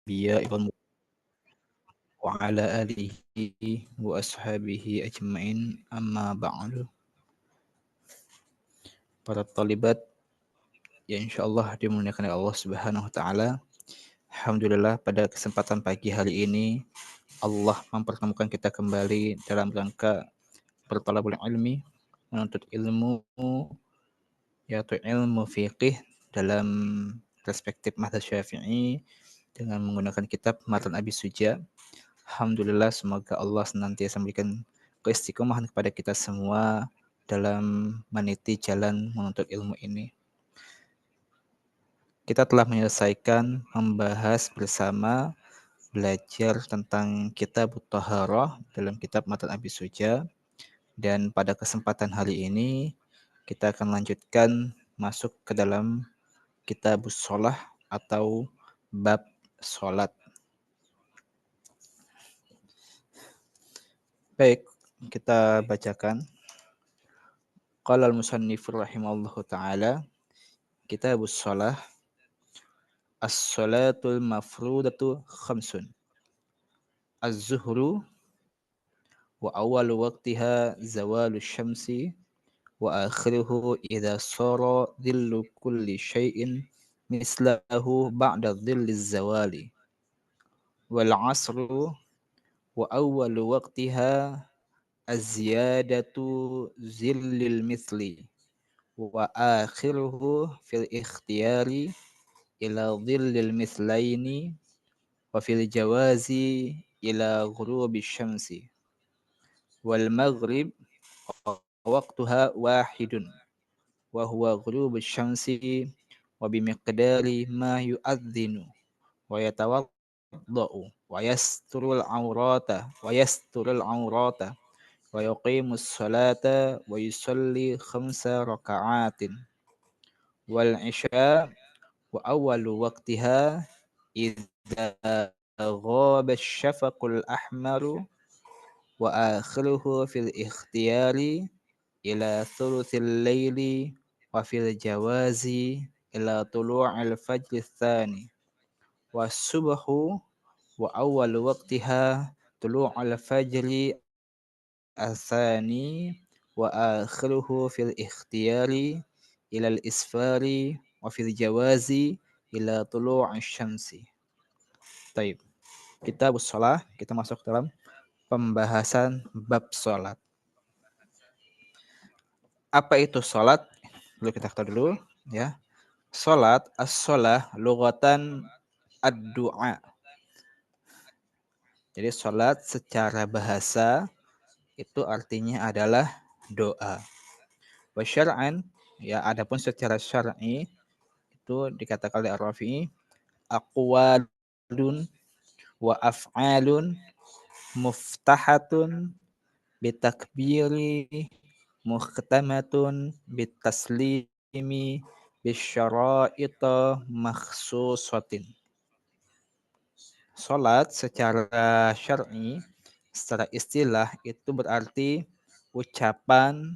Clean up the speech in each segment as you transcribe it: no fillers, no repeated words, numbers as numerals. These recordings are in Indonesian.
الأنبياء وعلى آله وأصحابه أجمعين أما بعد. Para talibat yang insyaallah dimuliakan oleh Allah Subhanahu wa taala. Alhamdulillah pada kesempatan pagi hari ini Allah mempertemukan kita kembali dalam rangka bertalabul ilmi, menuntut ilmu yaitu ilmu fiqih dalam perspektif mazhab Syafi'i dengan menggunakan kitab Matan Abi Suja. Alhamdulillah semoga Allah senantiasa memberikan keistiqomahan kepada kita semua dalam meniti jalan menuntut ilmu ini. Kita telah menyelesaikan membahas bersama belajar tentang kitab Thaharah dalam kitab Matan Abi Suja, dan pada kesempatan hari ini kita akan lanjutkan masuk ke dalam kitab Shalah atau bab salat. Baik, kita bacakan. Qala al-musannif rahimahullahu taala, kitabus shalah, as-salatul mafrudatu khamsun. Az-zuhru wa awwalu waqtiha zawalus syamsi wa akhiruhu idza sara dhillu kulli syai'in mislahu ba'da dhilliz zawali. Wal 'asru wa awwalu waqtiha az-ziyadatu zillil mithli wa akhiruhu fil ikhtiyari ila dhillil mithlaini wa fil jawazi ila ghurubi syamsi. Wal maghrib waqtuha wahidun wa huwa ghurubi syamsi wa bimiqdari ma yu'adhdhinu wa yatawaddau wa yasturul awrata wa yuqimus salata wa yusalli khamsa raka'atin. Wal isya wa awwalu waqtiha idza ghaba syafaqul ahmaru wa akhiruhu fil ikhtiyari ila thuluthil laili wa fil jawazi ila tulu'il fajri tsani. Was subhu wa awwalu waqtiha tulu'ul fajri atsani wa akhiruhu fil ikhtiyari ila al isfari wa fil jawazi ila tulu'isy syamsi. Baik. Kitabus shalah, kita masuk dalam pembahasan bab salat. Apa itu salat? Dulu kita ketahui dulu ya. Salat, as-shalah lughatan ad-du'a. Jadi salat secara bahasa itu artinya adalah doa. Wa syar'an, ya adapun secara syar'i itu dikatakan oleh Ar-Rafi'i aqwalun wa af'alun muftahatun bitakbiri muhtamatun bitaslimi bisyara'ita makhsusatin. Salat secara syar'i, secara istilah itu berarti ucapan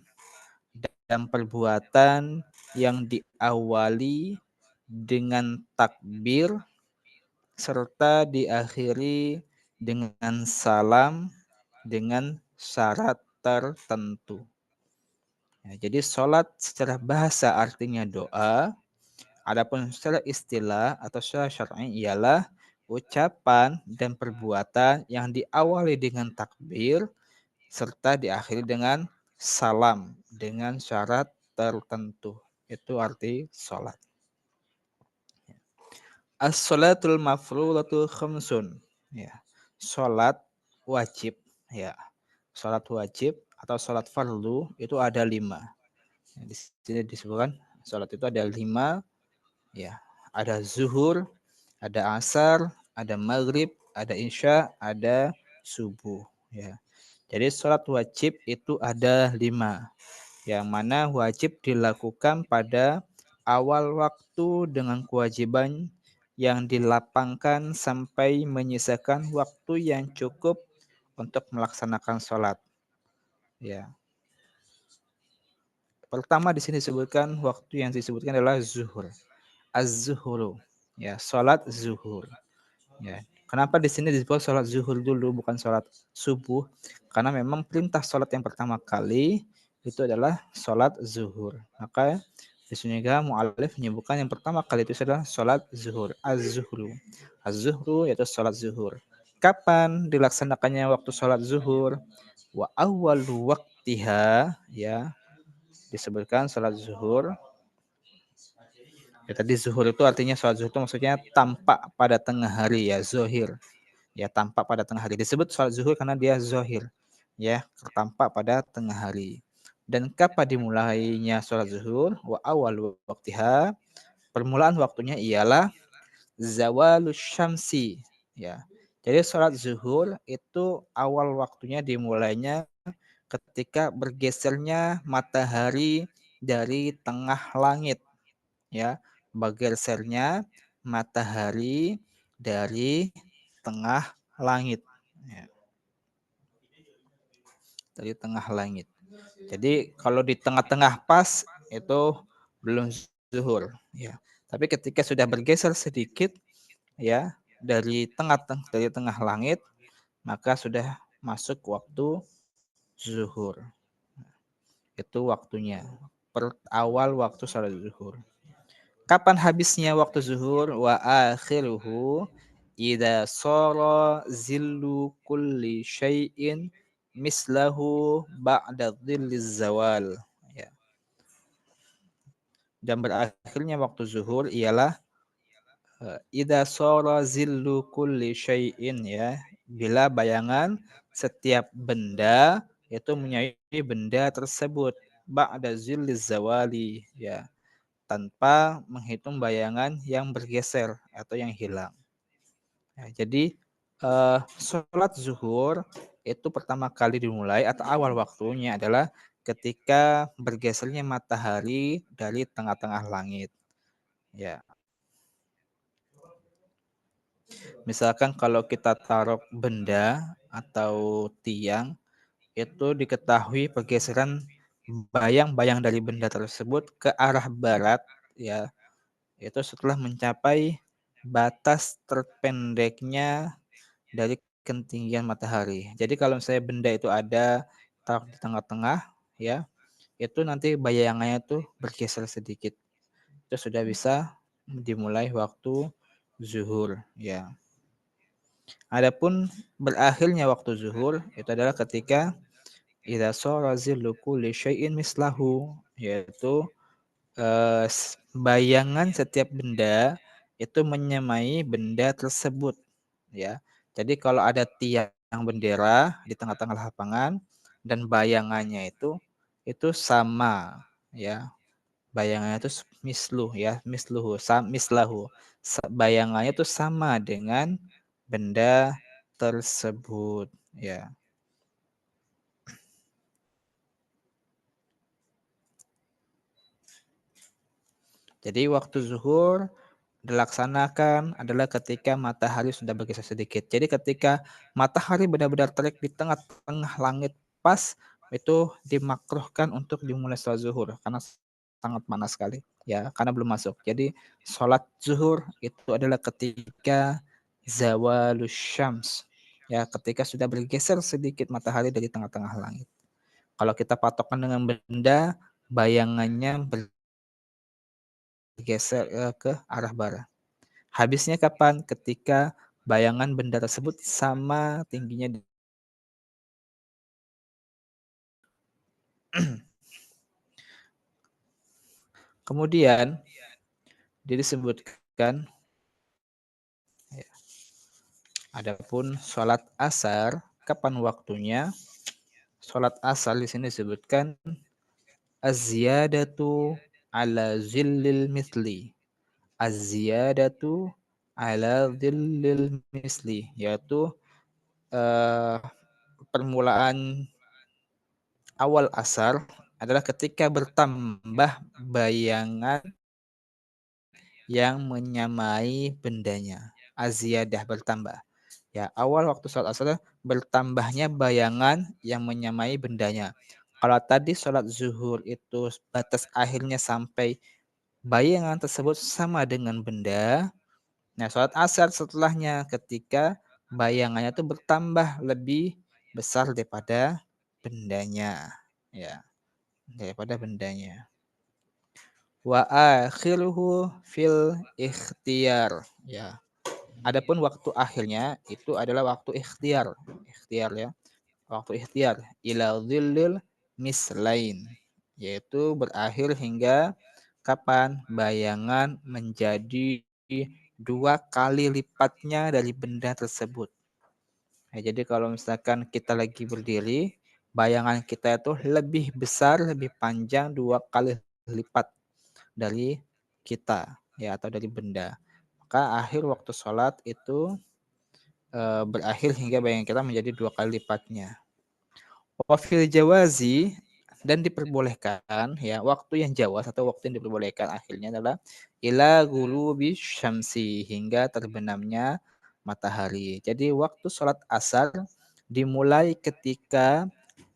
dan perbuatan yang diawali dengan takbir serta diakhiri dengan salam dengan syarat tertentu. Ya, jadi salat secara bahasa artinya doa, adapun secara istilah atau secara syar'i ialah ucapan dan perbuatan yang diawali dengan takbir serta diakhiri dengan salam dengan syarat tertentu. Itu arti salat. As-salatul mafruḍatu khamsun. Ya. Salat wajib, ya. Salat wajib atau salat fardu itu ada 5. Di sini disebutkan salat itu ada 5, ya. Ada zuhur, ada asar, ada maghrib, ada isya, ada subuh, ya. Jadi salat wajib itu ada 5, yang mana wajib dilakukan pada awal waktu dengan kewajiban yang dilapangkan sampai menyisakan waktu yang cukup untuk melaksanakan sholat. Ya. Pertama di sini disebutkan waktu yang disebutkan adalah zuhur. Az-zuhuru. Ya, sholat zuhur. Ya. Kenapa di sini disebut sholat zuhur dulu bukan sholat subuh? Karena memang perintah sholat yang pertama kali itu adalah sholat zuhur. Maka di sini juga mu'alif menyebutkan yang pertama kali itu adalah sholat zuhur. Az-zuhru. Az-zuhru yaitu sholat zuhur. Kapan dilaksanakannya waktu sholat zuhur? Wa awwalu waktiha, ya, disebutkan sholat zuhur. Ya, tadi zuhur itu artinya sholat zuhur itu maksudnya tampak pada tengah hari, ya, zohir. Ya, tampak pada tengah hari. Disebut sholat zuhur karena dia zohir. Ya, tampak pada tengah hari. Dan kapan dimulainya sholat zuhur? Wa awal waktiha. Permulaan waktunya ialah zawalus syamsi. Ya. Jadi sholat zuhur itu awal waktunya dimulainya ketika bergesernya matahari dari tengah langit, ya, bergesernya matahari dari tengah langit, ya, dari tengah langit. Jadi kalau di tengah-tengah pas itu belum zuhur, ya. Tapi ketika sudah bergeser sedikit, ya, dari tengah langit, maka sudah masuk waktu zuhur. Itu waktunya. Awal waktu salat zuhur. Kapan habisnya waktu zuhur? Wa akhiruhu idza sara zillu kulli syai'in mislahu ba'da dhilliz zawal. Ya. Dan berakhirnya waktu zuhur ialah idza sara zillu kulli syai'in, ya. Bila bayangan setiap benda itu menyaingi benda tersebut ba'da zilliz zawali, ya, tanpa menghitung bayangan yang bergeser atau yang hilang. Ya, jadi sholat zuhur itu pertama kali dimulai atau awal waktunya adalah ketika bergesernya matahari dari tengah-tengah langit. Ya, misalkan kalau kita taruh benda atau tiang itu diketahui pergeseran bayang-bayang dari benda tersebut ke arah barat, ya, itu setelah mencapai batas terpendeknya dari ketinggian matahari. Jadi kalau misalnya benda itu ada taruh di tengah-tengah, ya, itu nanti bayangannya tuh bergeser sedikit. Itu sudah bisa dimulai waktu zuhur, ya. Adapun berakhirnya waktu zuhur itu adalah ketika idza shara zillu kulli syai'in mislahu, yaitu bayangan setiap benda itu menyamai benda tersebut, ya. Jadi kalau ada tiang bendera di tengah-tengah lapangan dan bayangannya itu sama, ya. Bayangannya itu misluh, ya, mislahu. Bayangannya itu sama dengan benda tersebut, ya. Jadi waktu zuhur dilaksanakan adalah ketika matahari sudah bergeser sedikit. Jadi ketika matahari benar-benar terik di tengah-tengah langit pas, itu dimakruhkan untuk dimulai sholat zuhur karena sangat panas sekali, ya, karena belum masuk. Jadi sholat zuhur itu adalah ketika zawalus syams, ya, ketika sudah bergeser sedikit matahari dari tengah-tengah langit. Kalau kita patokkan dengan benda, bayangannya bergeser ke arah barat. Habisnya kapan? Ketika bayangan benda tersebut sama tingginya. Kemudian dia disebutkan, ya, adapun sholat asar, kapan waktunya? Sholat asar di sini disebutkan az-ziyadatu ala zillil misli. Az-ziyadatu ala zillil misli, yaitu eh, permulaan awal asar adalah ketika bertambah bayangan yang menyamai bendanya. Aziyadah, bertambah. Ya, awal waktu sholat asar bertambahnya bayangan yang menyamai bendanya. Kalau tadi sholat zuhur itu batas akhirnya sampai bayangan tersebut sama dengan benda, Nah, sholat asar setelahnya ketika bayangannya itu bertambah lebih besar daripada bendanya. Ya, daripada bendanya. Wa akhiruhu fil ikhtiyar. Ya. Adapun waktu akhirnya itu adalah waktu ikhtiar. Ikhtiar ya. Waktu ikhtiar ila dhillil mislain, yaitu berakhir hingga kapan bayangan menjadi dua kali lipatnya dari benda tersebut. Nah, jadi kalau misalkan kita lagi berdiri, bayangan kita itu lebih besar, lebih panjang dua kali lipat dari kita ya atau dari benda. Maka akhir waktu sholat itu berakhir hingga bayangan kita menjadi dua kali lipatnya. Wafil jawazi dan diperbolehkan ya waktu yang jawaz atau waktu yang diperbolehkan akhirnya adalah ila ghurubi syamsi hingga terbenamnya matahari. Jadi waktu sholat asar dimulai ketika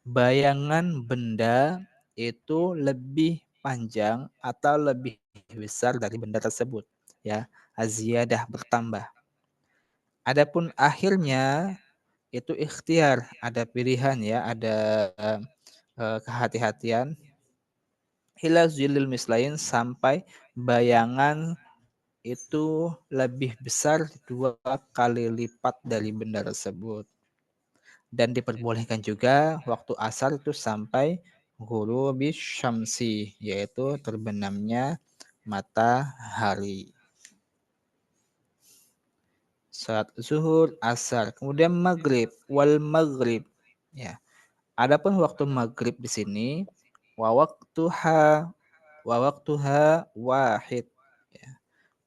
bayangan benda itu lebih panjang atau lebih besar dari benda tersebut ya, aziyadah bertambah. Adapun akhirnya itu ikhtiar, ada pilihan ya, ada kehati-hatian. Ila zilil mislain sampai bayangan itu lebih besar dua kali lipat dari benda tersebut. Dan diperbolehkan juga waktu asar itu sampai ghurubi syamsi, yaitu terbenamnya matahari. Saat zuhur, asar, kemudian maghrib, wal maghrib. Ya. Adapun waktu maghrib di sini wa waktuha wahid. Ya.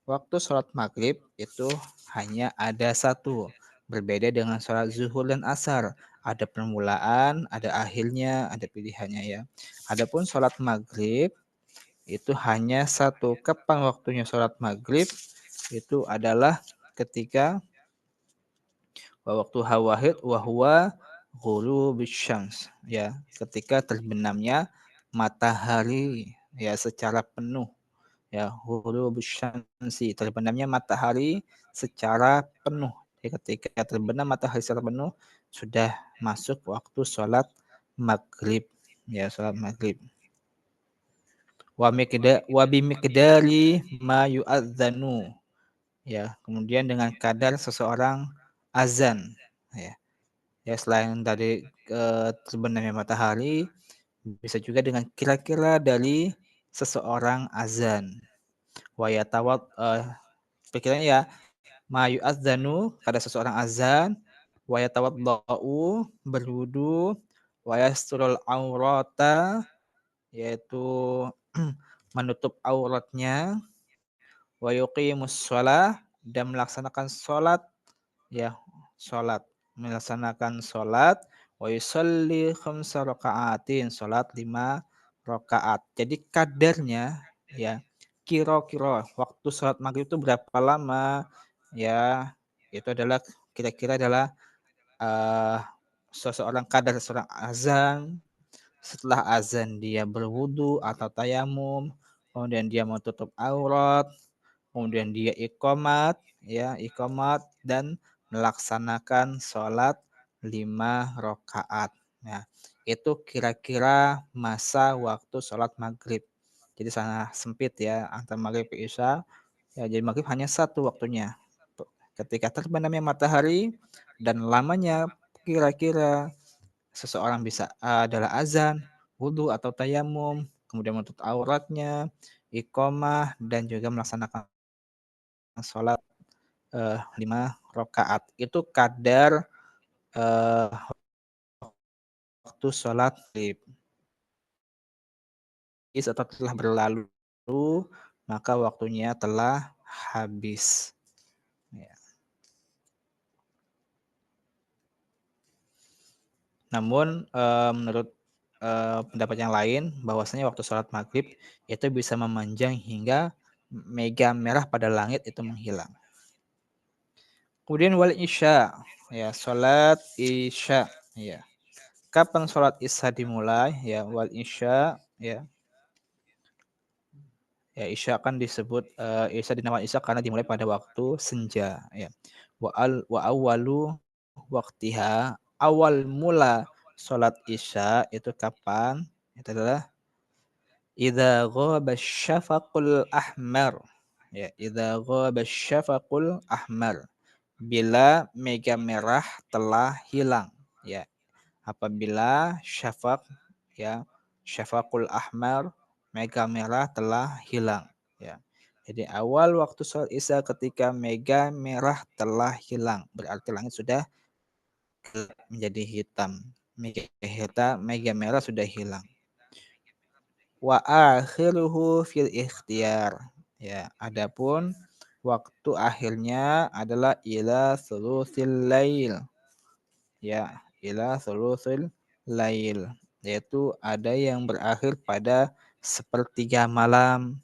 Waktu sholat maghrib itu hanya ada satu. Berbeda dengan sholat zuhur dan asar. Ada permulaan, ada akhirnya, ada pilihannya ya. Adapun sholat maghrib itu hanya satu. Kapan waktunya sholat maghrib? Itu adalah ketika waktu hawahid wahwa ghurubus syams ya, ketika terbenamnya matahari ya secara penuh ya, ghurubus syamsi terbenamnya matahari secara penuh ya, ketika terbenam matahari secara penuh sudah masuk waktu sholat maghrib ya, sholat maghrib. Wa bimiqdari ma yu'adzanu ya, kemudian dengan kadar seseorang azan ya. Ya selain dari terbenamnya matahari, bisa juga dengan kira-kira dari seseorang azan. Wa yatawad pikirannya ya, ma yu'adzanu kada seseorang azan, wa yatawaddau berwudu, wa yasturul aurata yaitu menutup auratnya, wa yuqimus shalah dan melaksanakan sholat ya, sholat melaksanakan sholat wa yusalli khamsa rakaatin, sholat 5 rakaat. Jadi kadarnya ya, kira-kira waktu sholat maghrib itu berapa lama ya, itu adalah kira-kira adalah seseorang kadar seorang azan, setelah azan dia berwudu atau tayamum, kemudian dia mau tutup aurat, kemudian dia iqamat ya, iqamat dan melaksanakan sholat 5 rakaat. Nah, itu kira-kira masa waktu sholat maghrib. Jadi sangat sempit ya antara maghrib ke isya. Ya, jadi maghrib hanya satu waktunya. Ketika terbenamnya matahari dan lamanya kira-kira seseorang bisa adalah azan, wudhu atau tayamum, kemudian menutup auratnya, iqamah dan juga melaksanakan sholat 5 rakaat. Itu kadar waktu sholat maghrib. Atau telah berlalu, maka waktunya telah habis. Ya. Namun menurut pendapat yang lain, bahwasanya waktu sholat maghrib itu bisa memanjang hingga mega merah pada langit itu menghilang. Kemudian wal isya, ya sholat isya, ya. Kapan sholat isya dimulai? Ya wal isya, ya. Ya, isya kan disebut isya dinamakan isya karena dimulai pada waktu senja ya. Wa awwalu waqtiha, awal mula salat isya itu kapan? Itu adalah idza ghaba syafaqul ahmar. Ya, idza ghaba syafaqul ahmar. Bila mega merah telah hilang ya. Apabila syafaq ya, syafaqul ahmar, mega merah telah hilang ya. Jadi awal waktu sholat isya ketika mega merah telah hilang, berarti langit sudah gelap menjadi hitam. Mega merah sudah hilang. Wa akhiruhu fil ikhtiyar. Ya, adapun waktu akhirnya adalah ila thulutsil lail. Ya, ila thulutsil lail, yaitu ada yang berakhir pada sepertiga malam.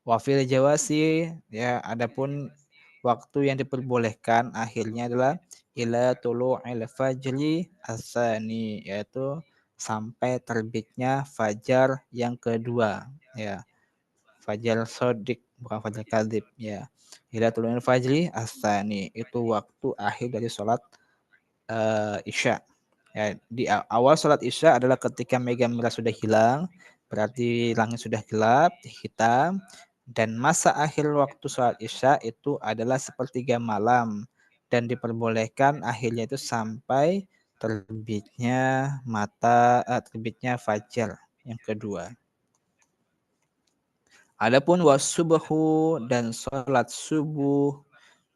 Wafil jawasi, ya, adapun waktu yang diperbolehkan akhirnya adalah ila tulu'il fajri asani, yaitu sampai terbitnya fajar yang kedua ya, fajar sodik bukan fajar kadzib ya. Ila tulu'il fajri asani itu waktu akhir dari sholat isya. Ya, di awal sholat isya adalah ketika mega merah sudah hilang, berarti langit sudah gelap, hitam, dan masa akhir waktu sholat isya itu adalah sepertiga malam dan diperbolehkan akhirnya itu sampai terbitnya fajar yang kedua. Adapun wasubuhu dan sholat subuh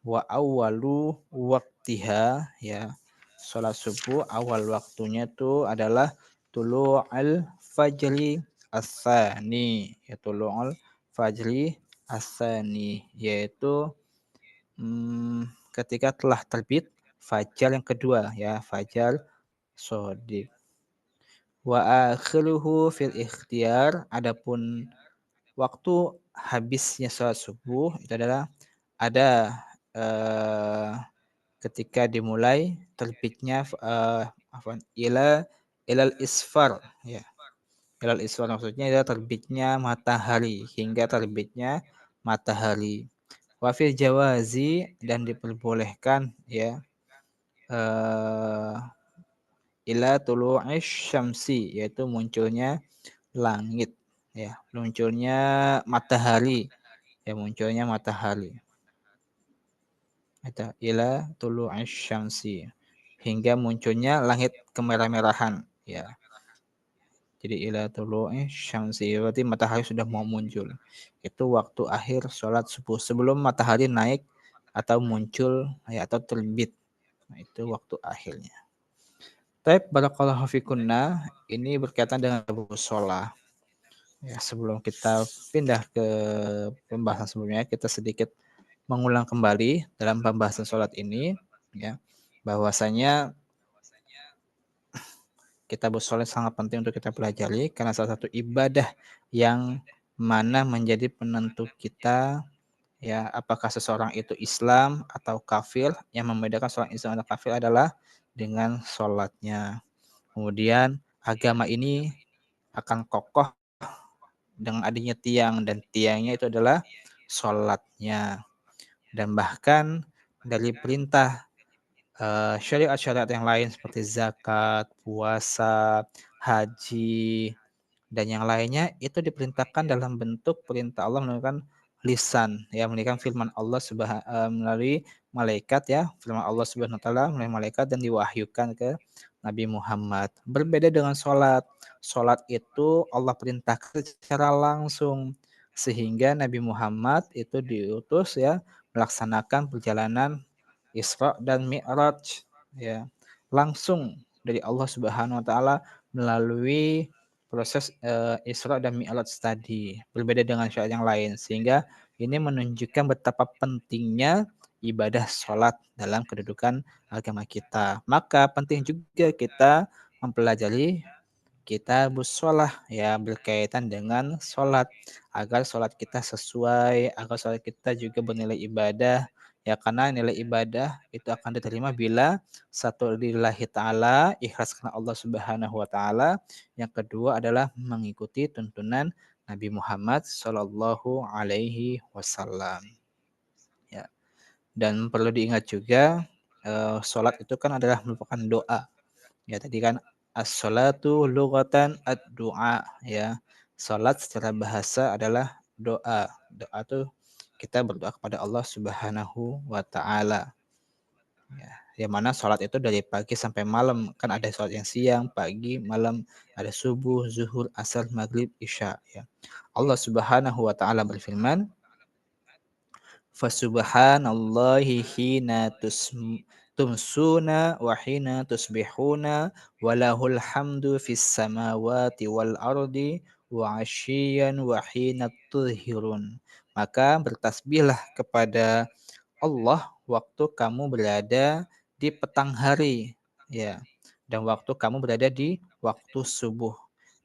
wa awwalu waktiha ya, sholat subuh awal waktunya itu adalah tulu'al fajri asani ya, tulu'al fajri asani yaitu ketika telah terbit fajar yang kedua ya, fajar sodik. Wa akhiruhu fil ikhtiyar, adapun waktu habisnya sholat subuh itu adalah ada eh, ketika dimulai terbitnya ilal isfar ya. Ilal isfar maksudnya adalah terbitnya matahari, hingga terbitnya matahari. Wafil jawazi, dan diperbolehkan ya eh ila tulu'is syamsi, yaitu munculnya langit ya, munculnya matahari ya, munculnya matahari. Itu ila tulu'is syamsi, hingga munculnya langit kemerah-merahan ya. Jadi ila tulu'is syamsi berarti matahari sudah mau muncul. Itu waktu akhir sholat subuh sebelum matahari naik atau muncul ya, atau terbit. Nah, itu waktu akhirnya. Taib barakallahu fikunna, ini berkaitan dengan sholat. Ya, sebelum kita pindah ke pembahasan sebelumnya, kita sedikit mengulang kembali dalam pembahasan sholat ini ya, bahwasanya kita bersolat sangat penting untuk kita pelajari karena salah satu ibadah yang mana menjadi penentu kita ya, apakah seseorang itu Islam atau kafir. Yang membedakan seorang Islam atau kafir adalah dengan sholatnya. Kemudian agama ini akan kokoh dengan adanya tiang, dan tiangnya itu adalah sholatnya. Dan bahkan dari perintah syariat-syariat yang lain seperti zakat, puasa, haji, dan yang lainnya itu diperintahkan dalam bentuk perintah Allah menggunakan lisan ya, menggunakan firman Allah melalui malaikat ya, firman Allah Subhanahu wa taala melalui malaikat dan diwahyukan ke Nabi Muhammad. Berbeda dengan sholat. Sholat itu Allah perintahkan secara langsung sehingga Nabi Muhammad itu diutus ya melaksanakan perjalanan Isra dan Mi'raj ya, langsung dari Allah Subhanahu wa taala melalui proses Isra dan Mi'raj tadi, berbeda dengan syariat yang lain, sehingga ini menunjukkan betapa pentingnya ibadah sholat dalam kedudukan agama kita. Maka penting juga kita mempelajari kitabus shalah ya, berkaitan dengan sholat agar sholat kita sesuai, agar sholat kita juga bernilai ibadah ya, karena nilai ibadah itu akan diterima bila satu lillahi ta'ala, ikhlas karena Allah Subhanahu wa taala, yang kedua adalah mengikuti tuntunan Nabi Muhammad Shallallahu Alaihi Wasallam. Ya. Dan perlu diingat juga, sholat itu kan adalah merupakan doa. Ya tadi kan as-sholatu lughatan ad-du'a ya. Salat secara bahasa adalah doa. Doa tuh kita berdoa kepada Allah Subhanahu wa taala. Ya, yang mana salat itu dari pagi sampai malam. Kan ada salat yang siang, pagi, malam, ada subuh, zuhur, asar, maghrib, isya ya. Allah Subhanahu wa taala berfirman, Fasubhanallahi hina tumsuna wa hina tusbihuna walahul hamdu fis samawati wal ardi wa asyiyan wa hina tudhirun. Maka bertasbihlah kepada Allah waktu kamu berada di petang hari ya, dan waktu kamu berada di waktu subuh,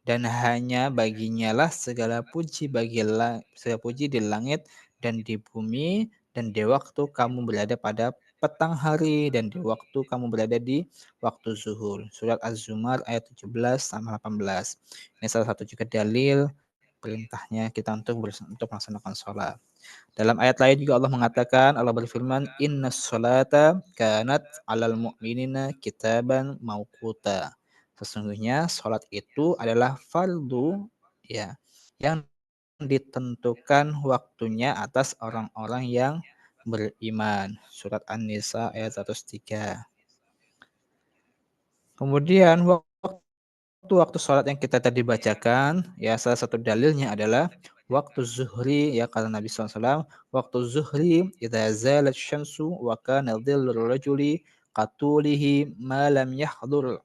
dan hanya baginya lah segala puji segala puji di langit dan di bumi, dan di waktu kamu berada pada petang hari dan di waktu kamu berada di waktu zuhur. Surat Az-Zumar ayat 17 sama 18. Ini salah satu juga dalil perintahnya kita untuk melaksanakan sholat. Dalam ayat lain juga Allah mengatakan, Allah berfirman, Innas sholata kanat alal mu'minina kitaban mauquta. Sesungguhnya sholat itu adalah fardu ya, yang ditentukan waktunya atas orang-orang yang beriman. Surat An-Nisa ayat 103. Kemudian waktu sholat yang kita tadi bacakan, ya salah satu dalilnya adalah waktu zuhri, ya kata Nabi SAW, waktu zuhri, idza zalat syamsu wa kana dhillur rajuli qatulihi ma lam yahdur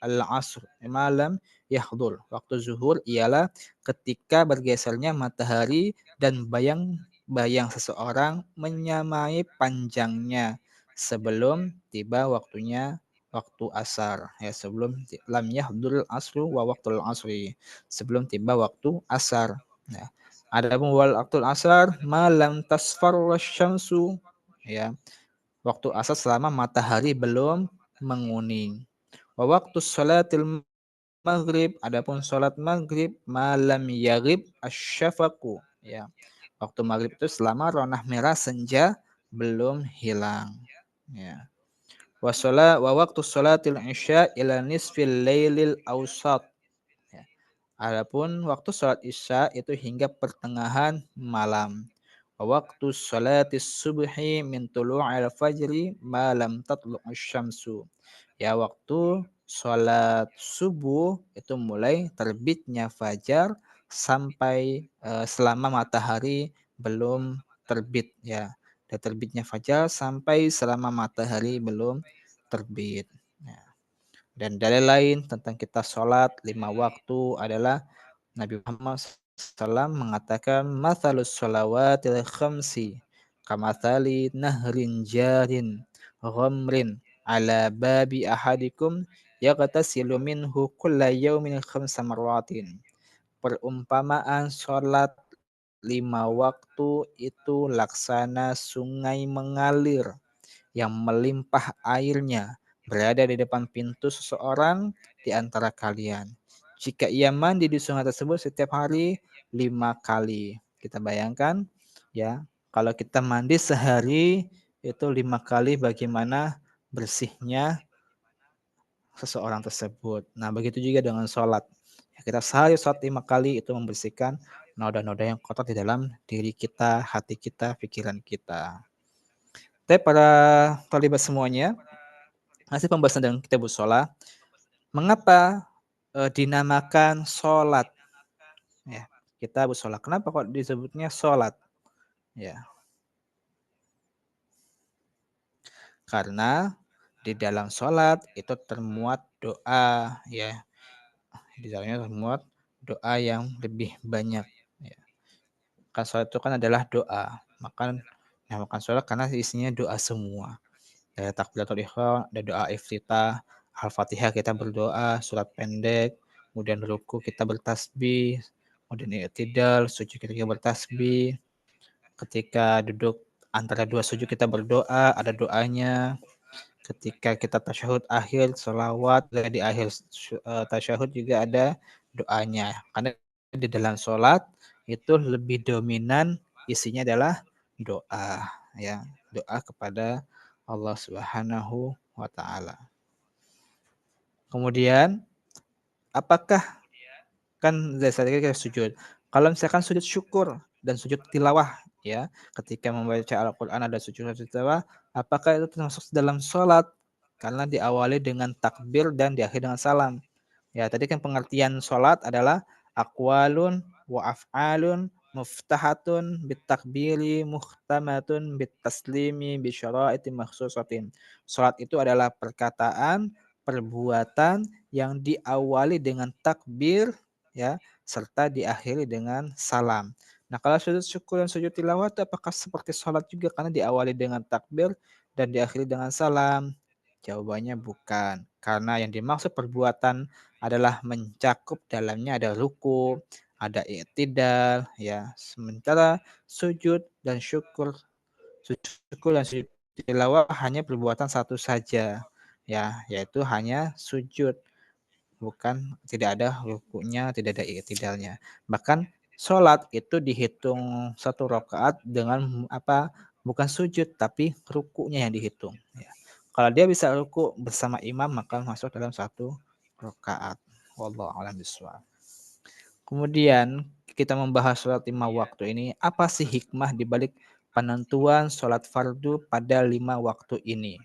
al-asr, ma lam yahdur. Waktu zuhur ialah ketika bergesernya matahari dan bayang-bayang seseorang menyamai panjangnya sebelum tiba waktu asar ya, sebelum lam yahdurul asru wa waktul asri, sebelum tiba waktu asar ya. Adapun waktu asar malam tasfarra syamsu ya, waktu asar selama matahari belum menguning. Wa waktu sholatil maghrib, adapun sholat maghrib malam yaghrib asyafaqu ya, waktu maghrib itu selama ronah merah senja belum hilang ya. Wa waktu sholatil isya ila nisfil lailil awsat. Ya. Adapun waktu sholat isya itu hingga pertengahan malam. Wa waktu sholatis subhi min tulu'il fajri malam tatlu'us syamsu. Ya, waktu sholat subuh itu mulai terbitnya fajar sampai selama matahari belum terbit ya. Dan terbitnya fajar sampai selama matahari belum terbit. Ya. Dan dalil lain tentang kita sholat 5 waktu adalah Nabi Muhammad SAW mengatakan mathalus sholawatil khamsi kamathali nahrin jarin ghamrin ala babi ahadikum yaghtasilu minhu kulla yawmin khamsa marwatin. Perumpamaan sholat 5 waktu itu laksana sungai mengalir yang melimpah airnya berada di depan pintu seseorang di antara kalian. Jika ia mandi di sungai tersebut setiap hari 5 kali. Kita bayangkan ya, kalau kita mandi sehari itu 5 kali, bagaimana bersihnya seseorang tersebut. Nah, begitu juga dengan sholat. Ya, kita sehari sholat 5 kali itu membersihkan noda-noda yang kotor di dalam diri kita, hati kita, pikiran kita. Tapi para talibat semuanya, hasil pembahasan dengan kitab sholat, mengapa dinamakan sholat? Ya, kitab sholat. Kenapa kok disebutnya sholat? Ya, karena di dalam sholat itu termuat doa, ya. Di dalamnya termuat doa yang lebih banyak. Ya. Kan sholat itu kan adalah doa. Makan sholat karena isinya doa semua. Dari takbiratul ihram, ada doa iftitah, Al-Fatihah kita berdoa, surat pendek, kemudian ruku kita bertasbih, kemudian i'tidal, sujud kita bertasbih, ketika duduk antara dua sujud kita berdoa, ada doanya, ketika kita tasyahud akhir, sholawat, di akhir tasyahud juga ada doanya. Karena di dalam sholat itu lebih dominan isinya adalah doa, ya, doa kepada Allah Subhanahu wa taala. Kemudian apakah kan dari tadi kita sujud. Kalau misalkan sujud syukur dan sujud tilawah ya, ketika membaca Al-Qur'an ada sujud tilawah, apakah itu termasuk dalam sholat? Karena diawali dengan takbir dan diakhiri dengan salam. Ya, tadi kan pengertian sholat adalah aqwalun wa af'alun muftahatun bitakbiri muhtamatun bitaslimi bisyara'iti makhsusatin. Sholat itu adalah perkataan, perbuatan yang diawali dengan takbir ya, serta diakhiri dengan salam. Nah, kalau sujud syukur dan sujud tilawah itu apakah seperti sholat juga karena diawali dengan takbir dan diakhiri dengan salam? Jawabannya bukan, karena yang dimaksud perbuatan adalah mencakup dalamnya ada ruku, ada i'tidal, ya. Sementara sujud dan sujud tilawah hanya perbuatan satu saja, ya, yaitu hanya sujud. Bukan, tidak ada rukunya, tidak ada i'tidalnya. Bahkan sholat itu dihitung satu rakaat dengan apa, bukan sujud tapi rukunya yang dihitung, ya. Kalau dia bisa ruku bersama imam maka masuk dalam satu rakaat. Wallahu a'lam bishawab. Kemudian kita membahas sholat 5 waktu ini, apa sih hikmah di balik penentuan sholat fardu pada 5 waktu ini?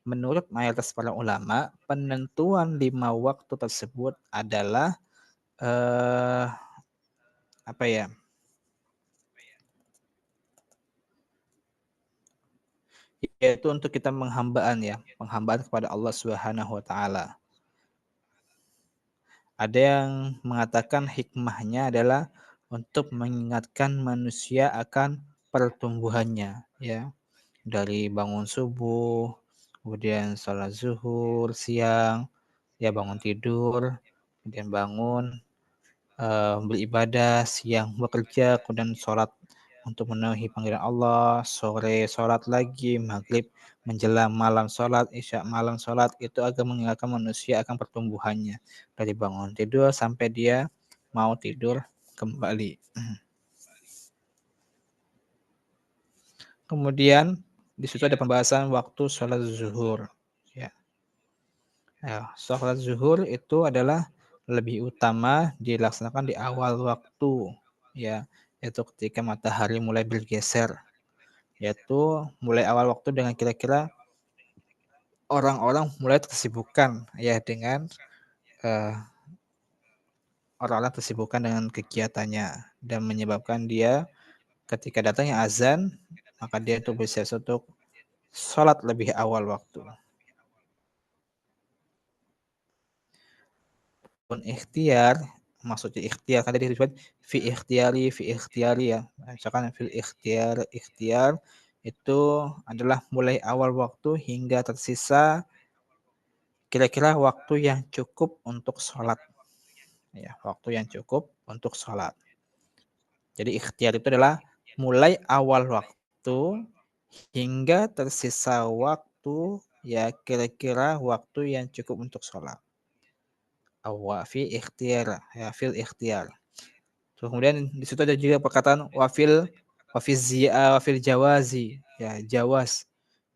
Menurut mayoritas para ulama, penentuan 5 waktu tersebut adalah eh, apa ya? Yaitu untuk kita penghambaan ya, penghambaan kepada Allah Subhanahu wa taala. Ada yang mengatakan hikmahnya adalah untuk mengingatkan manusia akan pertumbuhannya ya. Dari bangun subuh, kemudian sholat zuhur siang, ya bangun tidur, kemudian bangun beribadah, siang bekerja, kemudian sholat untuk memenuhi panggilan Allah, sore sholat lagi, maghrib menjelang malam sholat, isya malam sholat, itu agar mengingatkan manusia akan pertumbuhannya. Dari bangun tidur sampai dia mau tidur kembali. Kemudian di situ ada pembahasan waktu sholat zuhur. Ya. Ya, sholat zuhur itu adalah lebih utama dilaksanakan di awal waktu, ya, yaitu ketika matahari mulai bergeser, yaitu mulai awal waktu dengan kira-kira orang-orang mulai tersibukkan, ya, dengan eh, orang-orang tersibukkan dengan kegiatannya dan menyebabkan dia ketika datangnya azan, maka dia itu bersiap untuk sholat lebih awal waktu. Pun ikhtiar, maksudnya ikhtiar kan tadi disebut fi ikhtiari ya. Misalkan fil ikhtiar itu adalah mulai awal waktu hingga tersisa kira-kira waktu yang cukup untuk sholat. Ya, waktu yang cukup untuk sholat. Jadi ikhtiar itu adalah mulai awal waktu hingga tersisa waktu ya kira-kira waktu yang cukup untuk sholat. Fi ikhtiar ya fil ikhtiar. Terus kemudian di situ ada juga perkataan wafil jawazi ya jawas.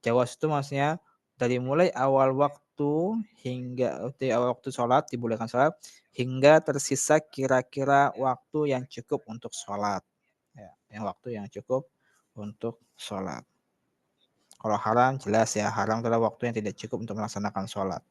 Jawas itu maksudnya dari mulai awal waktu hingga dari awal waktu sholat dibolehkan sholat hingga tersisa kira-kira waktu yang cukup untuk sholat. Ya, yang waktu yang cukup untuk sholat. Kalau haram jelas ya haram adalah waktu yang tidak cukup untuk melaksanakan sholat.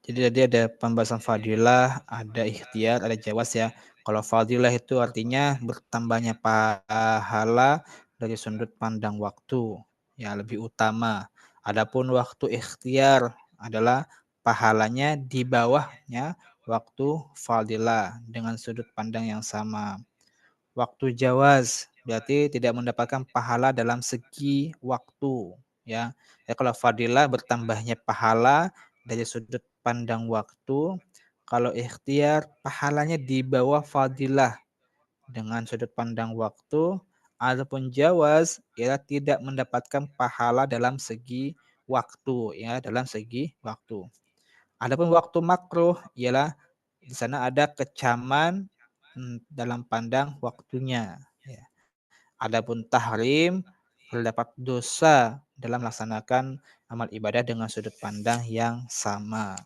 Jadi tadi ada pembahasan fadilah, ada ikhtiar, ada jawas ya. Kalau fadilah itu artinya bertambahnya pahala dari sudut pandang waktu, ya lebih utama. Adapun waktu ikhtiar adalah pahalanya di bawahnya waktu fadilah dengan sudut pandang yang sama. waktu jawaz, berarti tidak mendapatkan pahala dalam segi waktu, ya. Ya kalau fadilah bertambahnya pahala dari sudut pandang waktu, kalau ikhtiar pahalanya di bawah fadilah dengan sudut pandang waktu, adapun jawaz ia tidak mendapatkan pahala dalam segi waktu, ya, dalam segi waktu. Adapun waktu makruh ialah di sana ada kecaman dalam pandang waktunya, ya. Adapun tahrim terdapat dosa dalam melaksanakan amal ibadah dengan sudut pandang yang sama.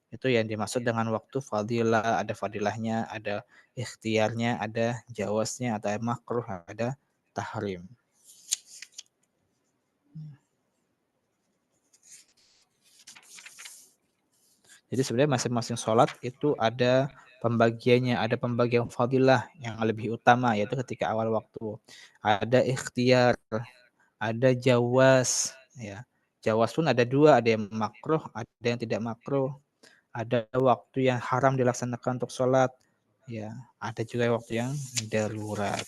Itu yang dimaksud dengan waktu fadilah, ada fadilahnya, ada ikhtiarnya, ada jawaznya, ada makruh, ada tahrim. Jadi sebenarnya masing-masing sholat itu ada pembagiannya, ada pembagian fadilah yang lebih utama yaitu ketika awal waktu. Ada ikhtiar, ada jawaz, ya. Jawaz pun ada dua, ada yang makruh, ada yang tidak makruh. Ada waktu yang haram dilaksanakan untuk sholat, ya. Ada juga waktu yang darurat.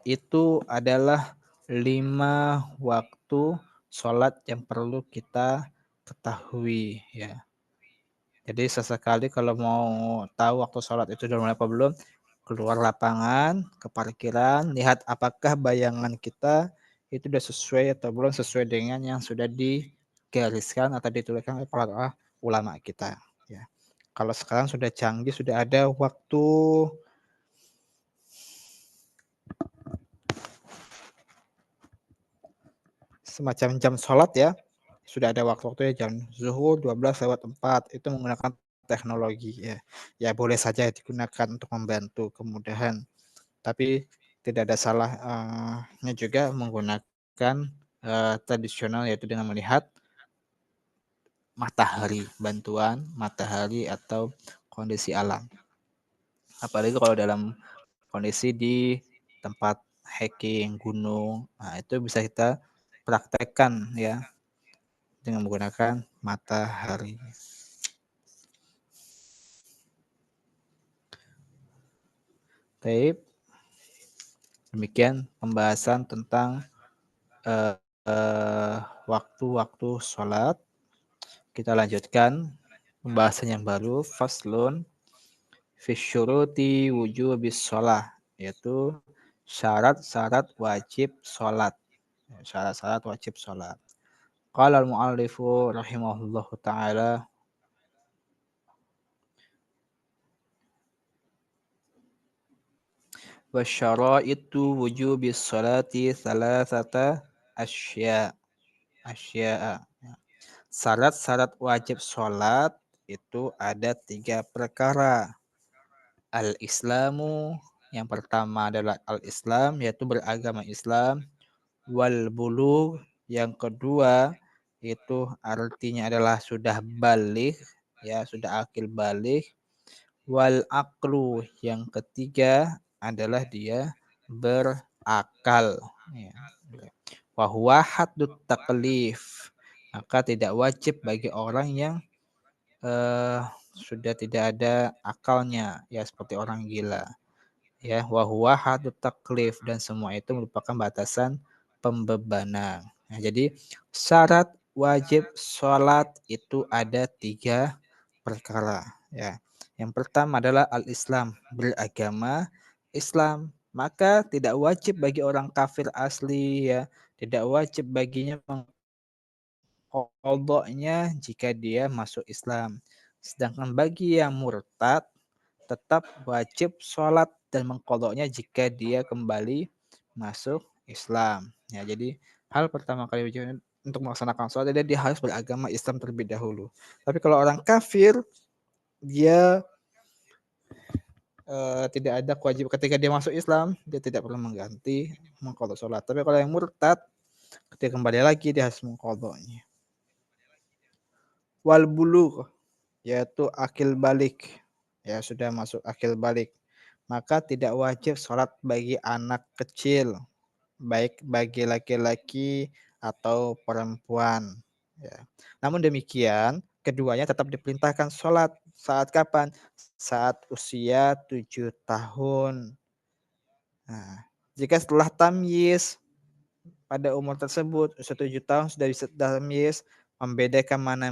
Itu adalah 5 waktu sholat yang perlu kita ketahui, ya. Jadi sesekali kalau mau tahu waktu sholat itu udah mulai apa belum, keluar lapangan, ke parkiran, lihat apakah bayangan kita itu sudah sesuai atau belum sesuai dengan yang sudah digariskan atau dituliskan oleh para ulama kita, ya. Kalau sekarang sudah canggih, sudah ada waktu semacam jam sholat, ya. Sudah ada waktu-waktunya jam zuhur 12:04 itu menggunakan teknologi, ya. Ya boleh saja digunakan untuk membantu kemudahan, tapi tidak ada salahnya juga menggunakan, tradisional yaitu dengan melihat matahari, bantuan matahari atau kondisi alam. Apalagi kalau dalam kondisi di tempat hiking, gunung, nah itu bisa kita praktekkan, ya, dengan menggunakan matahari. Baik, demikian pembahasan tentang waktu-waktu sholat. Kita lanjutkan pembahasan yang baru, faslun fi syuruti wujubis sholah, yaitu syarat-syarat wajib sholat. Syarat-syarat wajib sholat. Qala al-mu'allifu rahimahullahu ta'ala wa syaraitu wujubis sholati thalathata asya'a. Syarat-syarat wajib sholat itu ada 3 perkara. Al-Islamu, yang pertama adalah al-Islam, yaitu beragama Islam. Wal bulugh, yang kedua itu artinya adalah sudah balik, ya, sudah akil balik. Wal aqlu, yang ketiga adalah dia berakal, ya. Wa huwa haddut taklif, maka tidak wajib bagi orang yang sudah tidak ada akalnya, ya seperti orang gila, ya. Wa huwa haddut taklif, dan semua itu merupakan batasan pembebanan. Nah, jadi syarat wajib sholat itu ada 3 perkara, ya. Yang pertama adalah al-Islam, beragama Islam. Maka tidak wajib bagi orang kafir asli, ya, tidak wajib baginya mengqadha'nya jika dia masuk Islam. Sedangkan bagi yang murtad tetap wajib sholat dan mengqadha'nya jika dia kembali masuk Islam. Ya, jadi hal pertama kali wajib untuk melaksanakan sholat adalah dia harus beragama Islam terlebih dahulu. Tapi kalau orang kafir, dia tidak ada kewajiban ketika dia masuk Islam, dia tidak perlu mengganti mengqadha sholat. Tapi kalau yang murtad, ketika kembali lagi dia harus mengqadha'nya. Wal bulugh, yaitu akil balik, ya sudah masuk akil balik, maka tidak wajib sholat bagi anak kecil, baik bagi laki-laki atau perempuan, ya. Namun demikian, keduanya tetap diperintahkan sholat. Saat kapan? Saat usia 7 tahun. Nah, jika setelah tamyiz pada umur tersebut, usia 7 tahun sudah bisa tamyiz, membedakan mana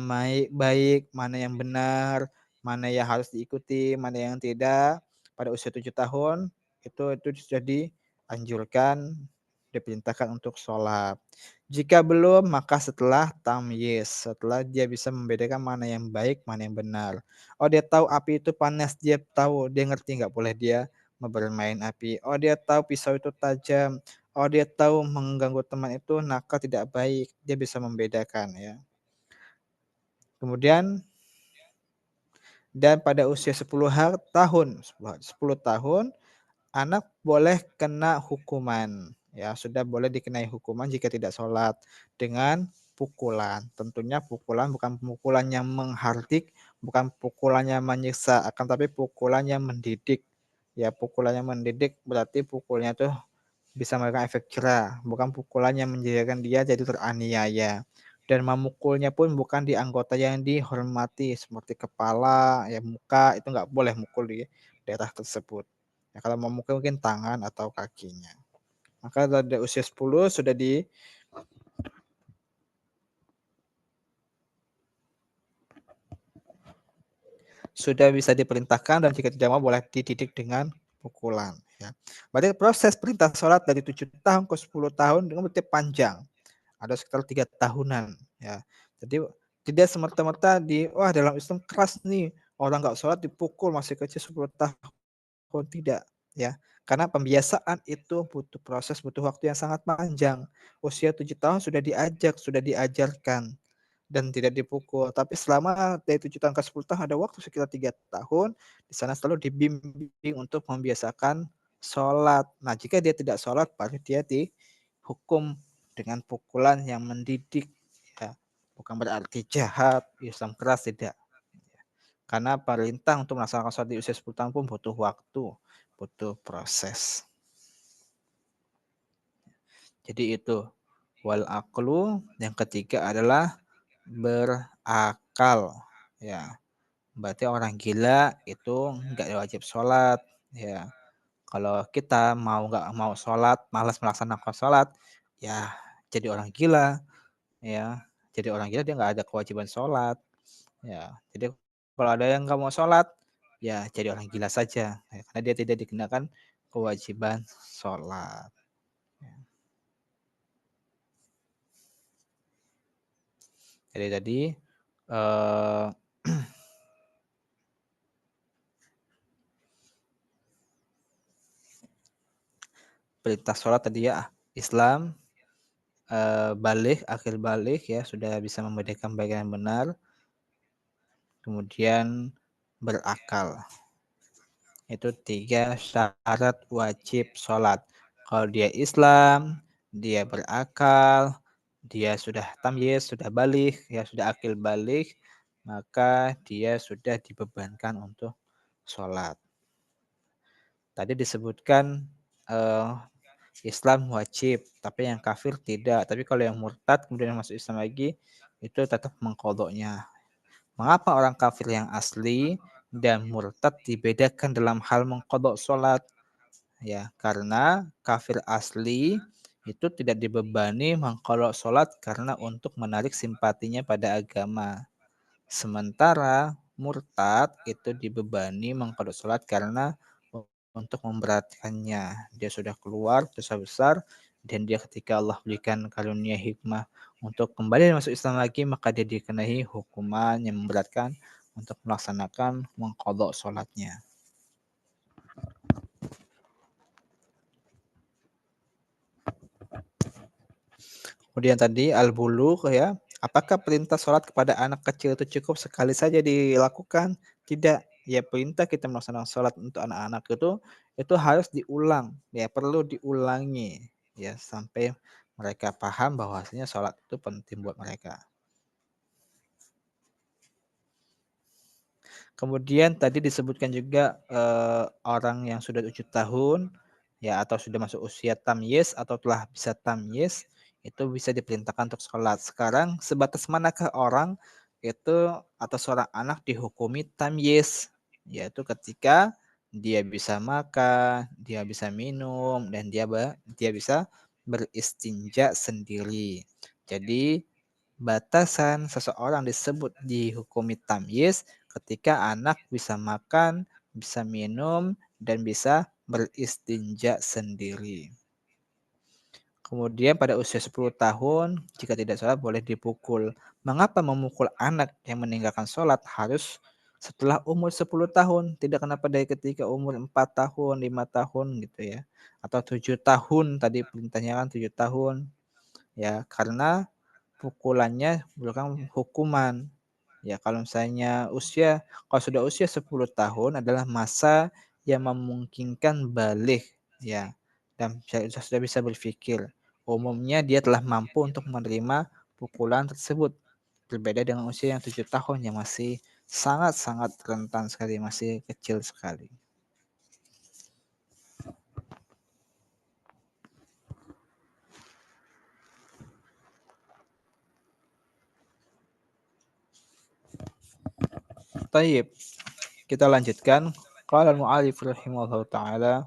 baik, mana yang benar, mana yang harus diikuti, mana yang tidak. Pada usia 7 tahun, itu sudah dianjurkan, diperintahkan untuk sholat. Jika belum, maka setelah tamyiz, setelah dia bisa membedakan mana yang baik, mana yang benar. Oh, dia tahu api itu panas, dia tahu, dia ngerti nggak boleh dia bermain api. Oh, dia tahu pisau itu tajam. Oh, dia tahu mengganggu teman itu nakal, tidak baik. Dia bisa membedakan ya. Kemudian dan pada usia 10 tahun, 10 tahun anak boleh kena hukuman. Ya, sudah boleh dikenai hukuman jika tidak sholat dengan pukulan. Tentunya pukulan bukan pukulan yang menghardik, bukan pukulan yang menyiksa, akan tapi pukulan yang mendidik. Ya, pukulan yang mendidik berarti pukulnya itu bisa memberikan efek jerah, bukan pukulan yang menjadikan dia jadi teraniaya. Dan memukulnya pun bukan di anggota yang dihormati seperti kepala, ya muka, itu nggak boleh mukul di daerah tersebut. Ya, kalau memukul mungkin tangan atau kakinya. Maka dari usia 10 sudah bisa diperintahkan dan jika tidak mau boleh dididik dengan pukulan. Ya. Berarti proses perintah sholat dari 7 tahun ke 10 tahun dengan berarti panjang. Ada sekitar 3 tahunan. Ya. Jadi tidak semerta-merta wah dalam Islam keras nih, orang nggak sholat dipukul masih kecil 10 tahun, tidak. Ya, karena pembiasaan itu butuh proses, butuh waktu yang sangat panjang. Usia 7 tahun sudah diajak, sudah diajarkan dan tidak dipukul. Tapi selama dari 7 tahun ke 10 tahun ada waktu sekitar 3 tahun, di sana selalu dibimbing untuk membiasakan sholat. Nah, jika dia tidak sholat, baru dia dihukum dengan pukulan yang mendidik. Ya. Bukan berarti jahat, Islam keras, tidak. Karena perintah untuk melaksanakan sholat di usia 10 tahun pun butuh waktu, butuh proses. Jadi itu wal aqlu, yang ketiga adalah berakal. Ya, berarti orang gila itu nggak wajib sholat. Ya, kalau kita nggak mau sholat, malas melaksanakan sholat, ya jadi orang gila. Ya, jadi orang gila dia nggak ada kewajiban sholat. Ya, jadi kalau ada yang nggak mau sholat, ya jadi orang gila saja. Ya, karena dia tidak dikenakan kewajiban sholat. Ya. Jadi tadi eh, perintah sholat tadi ya, Islam balik, akhir balik ya, sudah bisa membedakan baik dan benar, kemudian berakal. Itu 3 syarat wajib sholat. Kalau dia Islam, dia berakal, dia sudah tamyiz, sudah balik, ya sudah akil balik, maka dia sudah dibebankan untuk sholat. Tadi disebutkan eh, Islam wajib, tapi yang kafir tidak. Tapi kalau yang murtad kemudian masuk Islam lagi, itu tetap mengkodoknya. Mengapa orang kafir yang asli dan murtad dibedakan dalam hal mengkodok sholat? Ya, karena kafir asli itu tidak dibebani mengkodok sholat karena untuk menarik simpatinya pada agama. Sementara murtad itu dibebani mengkodok sholat karena untuk memberatkannya. Dia sudah keluar dosa besar dan dia ketika Allah berikan karunia hikmah untuk kembali masuk Islam lagi, maka dia dikenai hukuman yang memberatkan untuk melaksanakan mengkodok sholatnya. Kemudian tadi al-bulugh ya. Apakah perintah sholat kepada anak kecil itu cukup sekali saja dilakukan? Tidak. Ya, perintah kita melaksanakan sholat untuk anak-anak itu harus diulang. Ya, perlu diulangi. Ya, sampai mereka paham bahwasanya sholat itu penting buat mereka. Kemudian tadi disebutkan juga orang yang sudah 7 tahun ya atau sudah masuk usia tamyiz atau telah bisa tamyiz itu bisa diperintahkan untuk sholat. Sekarang sebatas manakah orang itu atau seorang anak dihukumi tamyiz, yaitu ketika dia bisa makan, dia bisa minum, dan dia bisa beristinja sendiri. Jadi batasan seseorang disebut dihukumi tamyiz ketika anak bisa makan, bisa minum, dan bisa beristinja sendiri. Kemudian pada usia 10 tahun, jika tidak sholat boleh dipukul. Mengapa memukul anak yang meninggalkan sholat harus setelah umur 10 tahun? Tidak kenapa dari ketika umur 4 tahun, 5 tahun gitu ya. Atau 7 tahun, tadi perintahnya kan 7 tahun. Ya, karena pukulannya merupakan hukuman. Ya, kalau sudah usia 10 tahun adalah masa yang memungkinkan balik ya dan sudah bisa berpikir. Umumnya dia telah mampu untuk menerima pukulan tersebut. Berbeda dengan usia yang 7 tahun yang masih sangat-sangat rentan sekali, masih kecil sekali. Baik, kita lanjutkan. Qala al-mu'allif rahimahullahu taala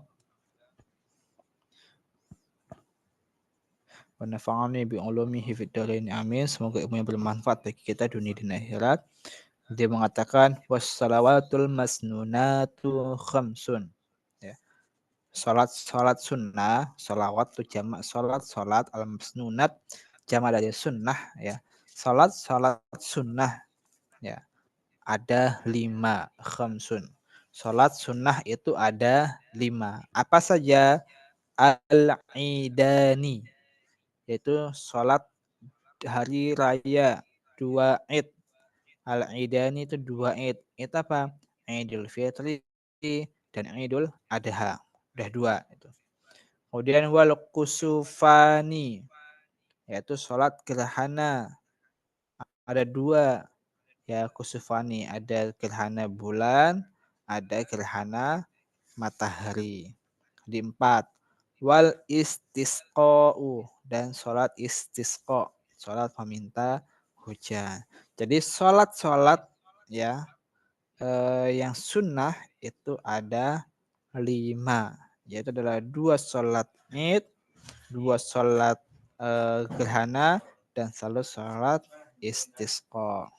wa nafa'ani bi ulumihi fid dharain amin. Semoga ilmu yang bermanfaat bagi kita dunia dan akhirat. Dia mengatakan wassalawatul masnunatu khamsun. Ya. Salat sunnah, salawat itu jamak salat al masnunat jamak dari sunnah ya. Salat sunnah ya. Ada 5 khamsun. Salat sunnah itu ada 5. Apa saja? Al-idani yaitu salat hari raya 2 Id. Al-idani itu 2 Id. Itu apa? Idul Fitri dan Idul Adha. Udah 2 itu. Kemudian wal kusufani yaitu salat gerhana. Ada 2 ya kusufani, ada gerhana bulan, ada gerhana matahari. Di 4 wal istisqa'u dan salat istisqa, salat meminta hujan. Jadi salat-salat ya yang sunnah itu ada 5, yaitu adalah 2 salat Id, 2 salat gerhana dan 1 salat istisqa.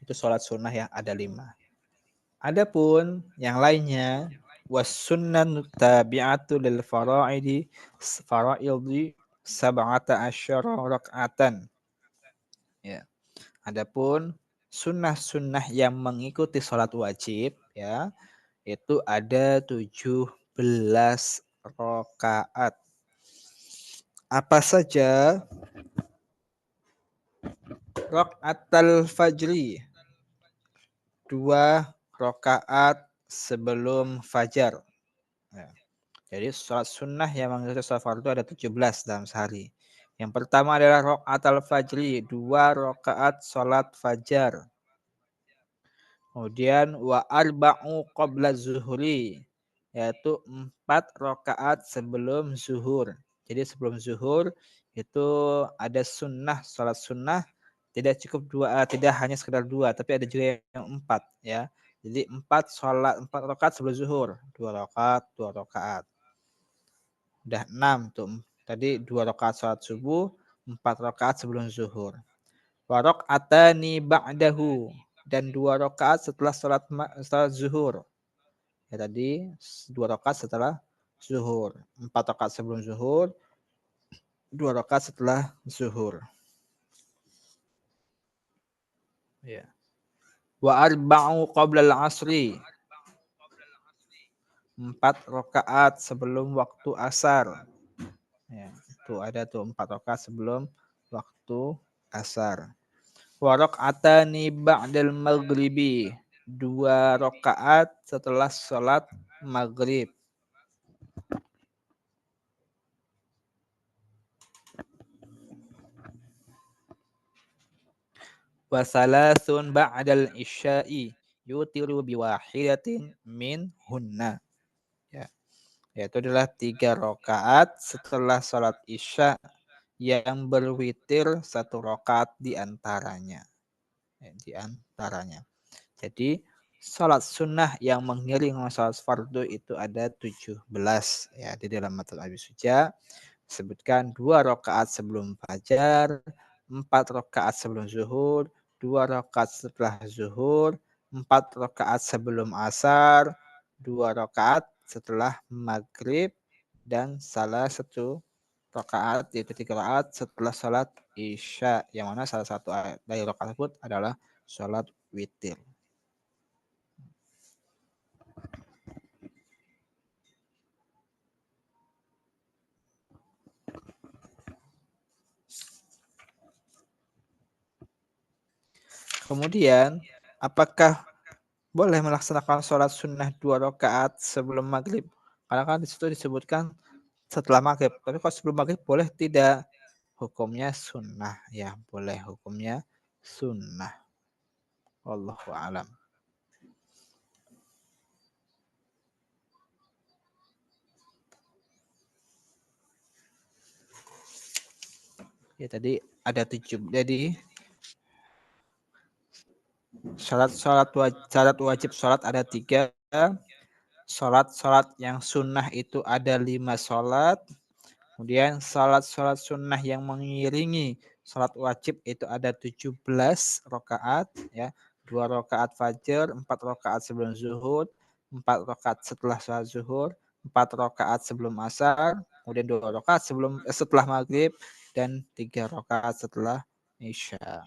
Itu sholat sunnah ya ada 5. Adapun yang lainnya was sunnah tabi'atu lil fara'idi sab'ata asyara rak'atan. Ya. Adapun sunnah-sunnah yang mengikuti sholat wajib ya itu ada 17 rakaat. Apa saja? Rakaatul fajri 2 rakaat sebelum fajar. Ya. Jadi sholat sunnah yang mengikuti sholat fardu ada 17 dalam sehari. Yang pertama adalah rakaatul fajri, 2 rakaat sholat fajar. Kemudian wa arba'u qabla zuhri, yaitu 4 rakaat sebelum zuhur. Jadi sebelum zuhur itu ada sunnah, sholat sunnah tidak cukup 2, tidak hanya sekedar 2, tapi ada juga yang 4 ya. Jadi 4 rakaat sebelum zuhur, 2 rakaat, 2 rakaat. Udah 6 tuh. Tadi 2 rakaat sholat subuh, 4 rakaat sebelum zuhur. Wa rak'atani ba'dahu dan 2 rakaat setelah salat zuhur. Ya tadi 2 rakaat setelah zuhur, 4 rakaat sebelum zuhur, 2 rakaat setelah zuhur. Ya. Wa arba'u qabla al-'asri. 4 rakaat sebelum waktu asar. Ya, itu ada tuh 4 rakaat sebelum waktu asar. Wa rak'atani ba'dal maghribi. 2 rakaat setelah salat maghrib. Wa salasun ba'dal isya'i yutiru biwahidatin min hunna. Ya, yaitu adalah 3 rakaat setelah salat isya yang berwitir 1 rakaat di antaranya. Ya, di antaranya. Jadi salat sunnah yang mengiring salat fardu itu ada 17 ya di dalam matan Abi Suja. Sebutkan 2 rakaat sebelum fajar, 4 rakaat sebelum zuhur, 2 rakaat setelah zuhur, 4 rakaat sebelum asar, 2 rakaat setelah maghrib, dan salah satu rakaat yaitu 3 rakaat setelah salat isya, yang mana salah satu dari rakaat tersebut adalah salat witir. Kemudian, apakah boleh melaksanakan sholat sunnah 2 rakaat sebelum maghrib? Karena kan di situ disebutkan setelah maghrib. Tapi kalau sebelum maghrib boleh tidak? Hukumnya sunnah ya, boleh hukumnya sunnah. Wallahu a'lam. Ya tadi ada 7. Jadi syarat wajib sholat ada 3. Sholat yang sunnah itu ada 5 sholat. Kemudian sholat sunnah yang mengiringi sholat wajib itu ada 17 rakaat ya. 2 rakaat fajar, 4 rakaat sebelum zuhur, 4 rakaat setelah sholat zuhur, 4 rakaat sebelum asar, kemudian 2 rakaat setelah maghrib, dan 3 rakaat setelah isya.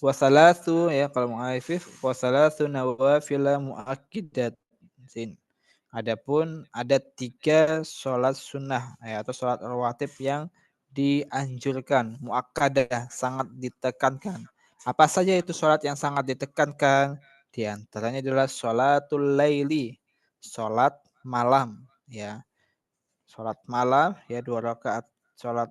Wasalatu ya kalau mu'afif wasalatu nawafila mu'akkidat. Adapun ada 3 sholat sunnah ya, atau sholat rawatib yang dianjurkan, muakkadah, sangat ditekankan. Apa saja itu sholat yang sangat ditekankan? Di antaranya adalah sholatul laili, sholat malam ya. Sholat malam ya 2 rakaat,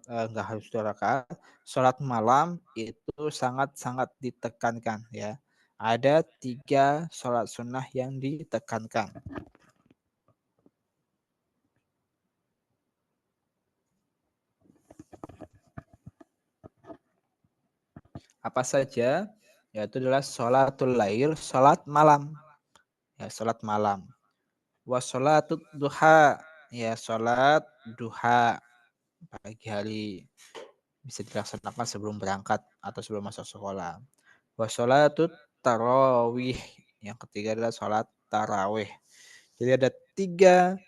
enggak harus 2 rakaat. Sholat malam itu sangat-sangat ditekankan ya. Ada 3 sholat sunnah yang ditekankan. Apa saja? Yaitu adalah sholatul lail, sholat malam. Ya, sholat malam. Wa sholatul duha, ya sholat duha pagi hari, bisa dilaksanakan sebelum berangkat atau sebelum masuk sekolah. Wa sholatut tarawih, yang ketiga adalah sholat tarawih. Jadi ada 3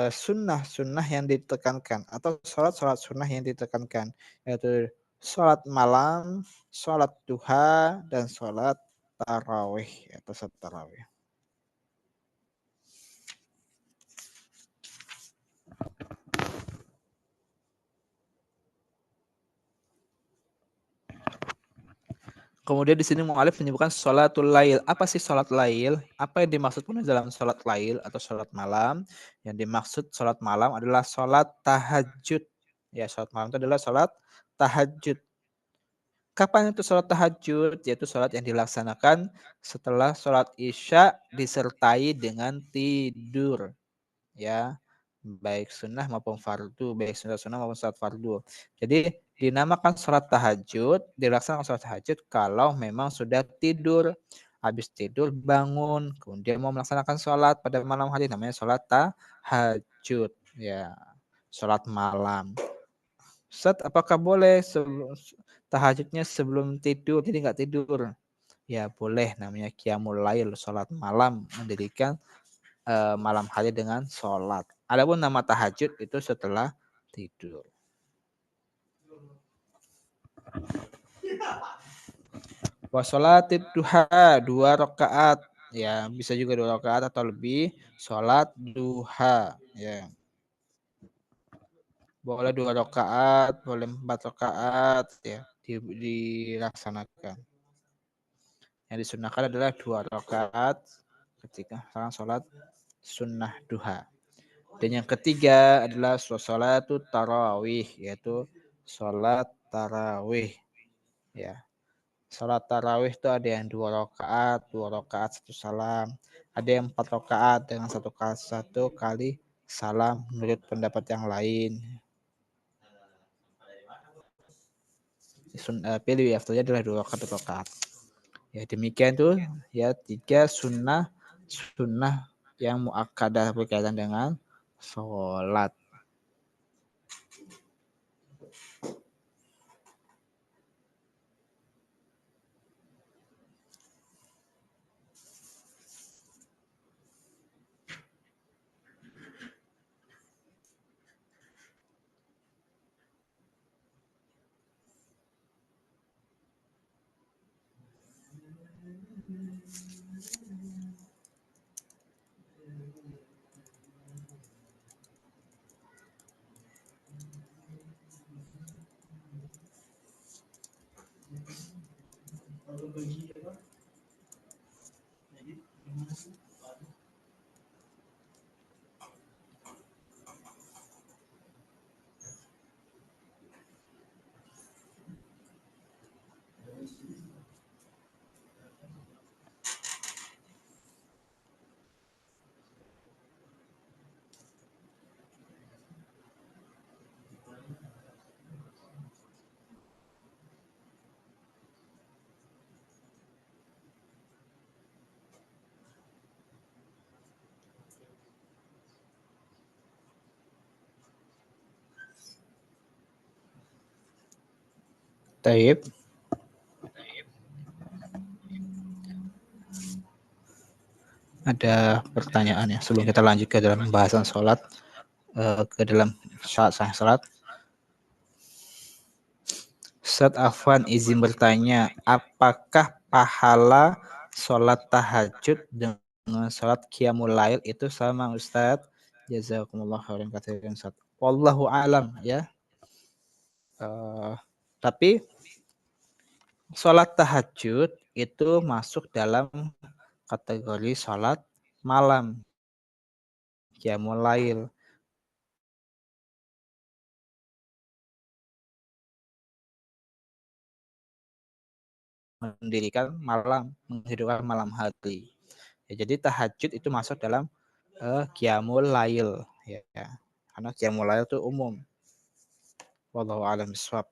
sunnah yang ditekankan atau sholat sunnah yang ditekankan, yaitu sholat malam, sholat duha, dan sholat tarawih atau sholat tarawih. Kemudian di sini mu'alif menyebutkan sholatul lail. Apa sih sholat lail? Apa yang dimaksud dalam sholat lail atau sholat malam? Yang dimaksud sholat malam adalah sholat tahajud. Ya, sholat malam itu adalah sholat tahajud. Kapan itu sholat tahajud? Yaitu sholat yang dilaksanakan setelah sholat isya disertai dengan tidur. Ya, baik sunnah maupun fardu, baik sunnah maupun sholat fardu. Jadi dinamakan sholat tahajud, dilaksanakan sholat tahajud kalau memang sudah tidur. Habis tidur bangun, kemudian mau melaksanakan sholat pada malam hari, namanya sholat tahajud. Ya, sholat malam. Ustaz, apakah boleh tahajudnya sebelum tidur, jadi nggak tidur? Ya boleh, namanya qiyamul lail, sholat malam, mendirikan malam hari dengan sholat. Adapun nama tahajud itu setelah tidur. Wa sholatid duha, 2 rakaat. Ya, bisa juga 2 rakaat atau lebih. Sholat duha. Ya. Boleh 2 rakaat, boleh 4 rakaat. Ya, dilaksanakan. Yang disunahkan adalah 2 rakaat ketika sholat sunnah duha. Dan yang ketiga adalah sholatu tarawih, yaitu sholat tarawih. Ya, sholat tarawih itu ada yang 2 rakaat, 1 salam. Ada yang 4 rakaat dengan satu kali salam menurut pendapat yang lain. Pilih afdalnya adalah 2 rakaat. Ya demikian tuh ya 3 sunnah yang muakkadah berkaitan dengan sholat. Taib. Ada pertanyaan ya sebelum kita lanjut ke dalam pembahasan sholat, ke dalam syarat sholat. Ustaz Afwan izin bertanya, apakah pahala sholat tahajud dengan sholat qiyamul lail itu sama Ustaz? Jazakumullah khairan katsiran Ustaz. Wallahu alam ya. Tapi sholat tahajud itu masuk dalam kategori sholat malam, qiyamul lail. Mendirikan malam, menghidupkan malam hari. Ya, jadi tahajud itu masuk dalam qiyamul lail ya. Karena qiyamul lail itu umum. Wallahu a'lam bishawab.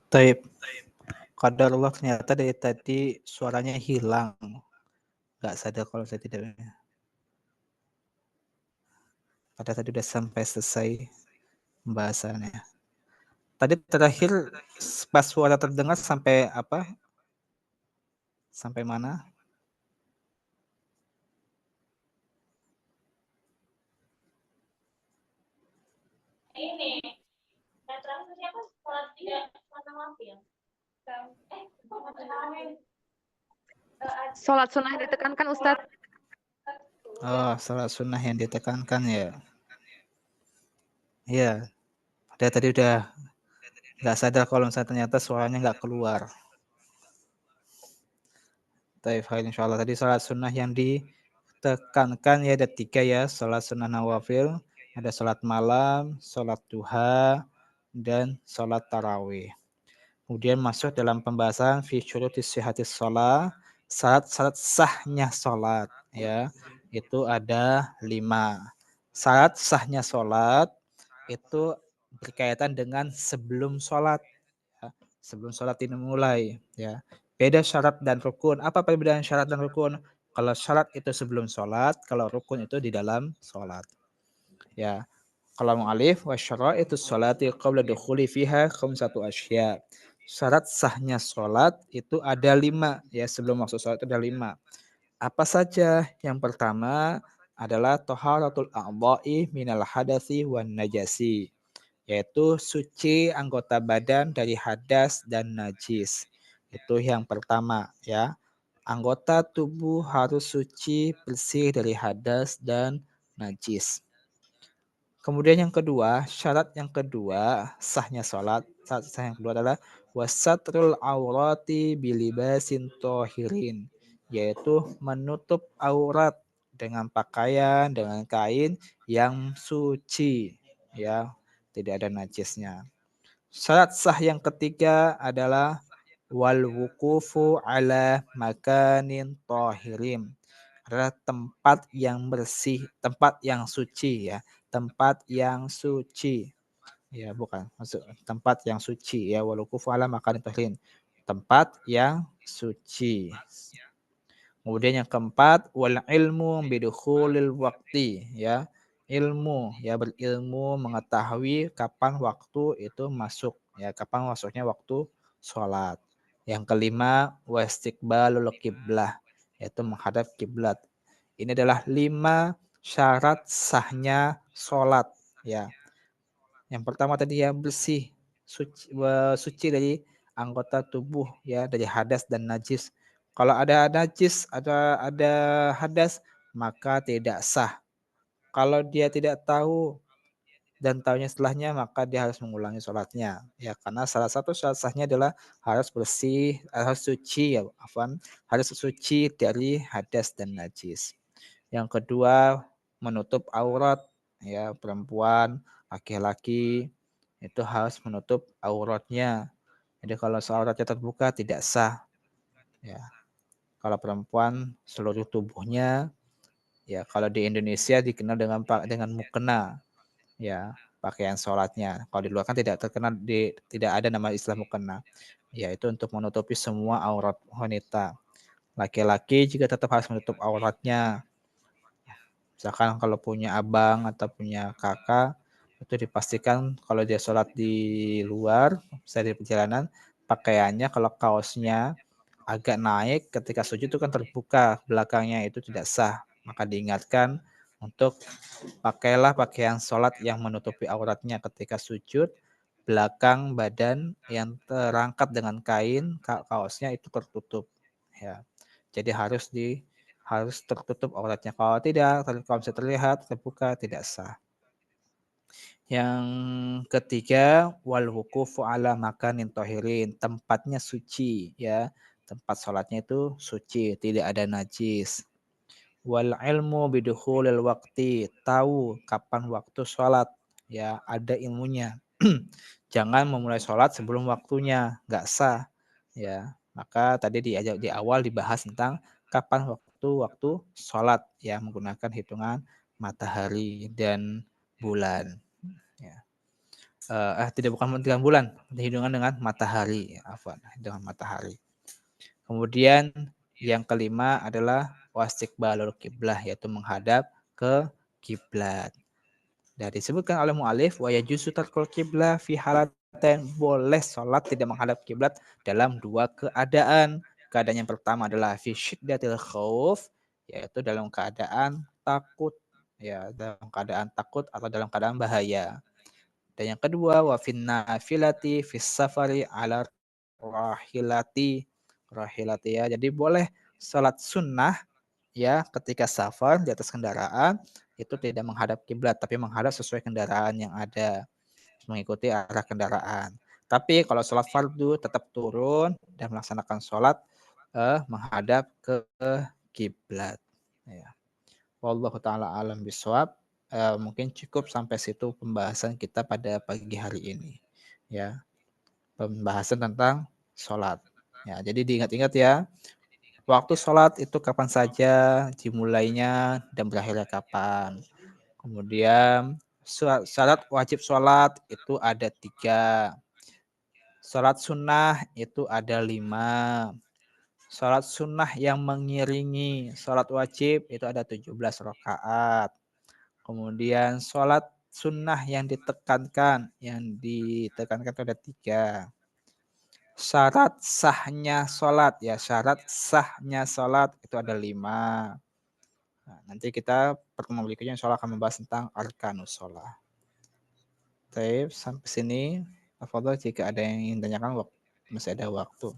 Taib. Qadarullah ternyata dari tadi suaranya hilang. Nggak sadar kalau saya tidak. Padahal tadi udah sampai selesai pembahasannya. Tadi terakhir pas suara terdengar sampai apa? Sampai mana? Ini netral siapa? Sholat tidak nawafil. Sholat sunnah ditekankan Ustadz. Oh, sholat sunnah yang ditekankan ya. Iya. Dia tadi udah nggak sadar kalau misalnya ternyata suaranya nggak keluar. Taib, insya Allah tadi sholat sunnah yang ditekankan ya ada 3 ya. Sholat sunnah nawafil, ada sholat malam, sholat duha, dan sholat tarawih. Kemudian masuk dalam pembahasan fi syurutis sihhatis shalah, syarat-syarat sahnya sholat ya. Itu ada 5. Syarat sahnya sholat itu berkaitan dengan sebelum sholat ya. Sebelum sholat ini mulai ya. Beda syarat dan rukun. Apa perbedaan syarat dan rukun? Kalau syarat itu sebelum sholat, kalau rukun itu di dalam sholat. Ya. Kalau mu'alif wa syara'itus sholati qabla dukhuli fiha khamsatu asya. Syarat sahnya sholat itu ada 5 ya, sebelum masuk sholat itu ada 5. Apa saja? Yang pertama adalah taharatul a'dha'i minal hadasi wan najasi, yaitu suci anggota badan dari hadas dan najis. Itu yang pertama ya. Anggota tubuh harus suci, bersih dari hadas dan najis. Kemudian yang kedua, syarat yang kedua sahnya sholat, syarat sah yang kedua adalah wasatrul aurati bilibasin tohirin, yaitu menutup aurat dengan pakaian, dengan kain yang suci, ya, tidak ada najisnya. Syarat sah yang ketiga adalah wal wukufu ala makanin tohirin, adalah tempat yang bersih, tempat yang suci ya, tempat yang suci. Ya, bukan, maksud tempat yang suci ya, wal wukufu ala makanin tohirin, tempat yang suci. Kemudian yang keempat wal ilmu bidukhulil waktu ya. Ilmu ya, berilmu mengetahui kapan waktu itu masuk ya, kapan masuknya waktu sholat. Yang kelima wastiqbalul kiblah, yaitu menghadap kiblat. Ini adalah 5 syarat sahnya sholat ya. Yang pertama tadi ya bersih, suci dari anggota tubuh ya, dari hadas dan najis. Kalau ada najis, ada hadas, maka tidak sah. Kalau dia tidak tahu dan tahunya setelahnya, maka dia harus mengulangi sholatnya. Ya, karena salah satu syarat sahnya adalah harus bersih, harus suci ya, harus suci dari hadas dan najis. Yang kedua, menutup aurat ya, perempuan, laki-laki itu harus menutup auratnya. Jadi kalau auratnya terbuka tidak sah ya. Kalau perempuan seluruh tubuhnya ya, kalau di Indonesia dikenal dengan mukena ya, pakaian sholatnya. Kalau di luar kan tidak terkenal, tidak ada nama istilah mukena. Ya, itu untuk menutupi semua aurat wanita. Laki-laki juga tetap harus menutup auratnya. Misalkan kalau punya abang atau punya kakak, itu dipastikan kalau dia sholat di luar, misalnya di perjalanan, pakaiannya kalau kaosnya agak naik ketika sujud itu kan terbuka belakangnya, itu tidak sah. Maka diingatkan untuk pakailah pakaian sholat yang menutupi auratnya ketika sujud, belakang badan yang terangkat dengan kain, kaosnya itu tertutup. Ya. Jadi harus tertutup auratnya. Kalau tidak, kalau bisa terlihat terbuka tidak sah. Yang ketiga, wal wukufu ala makanin tohirin, tempatnya suci ya. Tempat sholatnya itu suci, tidak ada najis. Wal ilmu bidukhulil waktu, tahu kapan waktu sholat ya, ada ilmunya. Jangan memulai sholat sebelum waktunya, nggak sah ya. Maka tadi di awal dibahas tentang kapan waktu sholat ya, menggunakan hitungan matahari dan bulan ya. tidak bukan dengan bulan, hitungan dengan matahari, afwan, dengan matahari. Kemudian yang kelima adalah wastiqbalul kiblah, yaitu menghadap ke kiblat. Dan disebutkan oleh mu'alif wa yajuzu tarkul kiblah fi halatain, boleh sholat tidak menghadap kiblat dalam dua keadaan. Keadaan yang pertama adalah fi syiddatil khauf, yaitu dalam keadaan takut, ya, dalam keadaan takut atau dalam keadaan bahaya. Dan yang kedua wa fin nafilati fis safari ala rahilati ya. Jadi boleh sholat sunnah ya ketika safar di atas kendaraan itu tidak menghadap kiblat tapi menghadap sesuai kendaraan yang ada, mengikuti arah kendaraan. Tapi kalau sholat fardu tetap turun dan melaksanakan sholat menghadap ke kiblat. Ya. Wallahu taala alam bisawab. Mungkin cukup sampai situ pembahasan kita pada pagi hari ini. Ya, pembahasan tentang sholat. Ya, jadi diingat-ingat ya. Waktu sholat itu kapan saja, dimulainya dan berakhirnya kapan. Kemudian syarat wajib sholat itu ada 3. Sholat sunnah itu ada 5. Sholat sunnah yang mengiringi sholat wajib itu ada 17 rakaat. Kemudian sholat sunnah yang ditekankan itu ada 3. Syarat sahnya sholat ya, syarat sahnya sholat itu ada 5. Nah, nanti kita pertemuan berikutnya insya Allah akan membahas tentang arkanus sholat. Baik, sampai sini. Afadhal jika ada yang ingin tanyakan, masih ada waktu.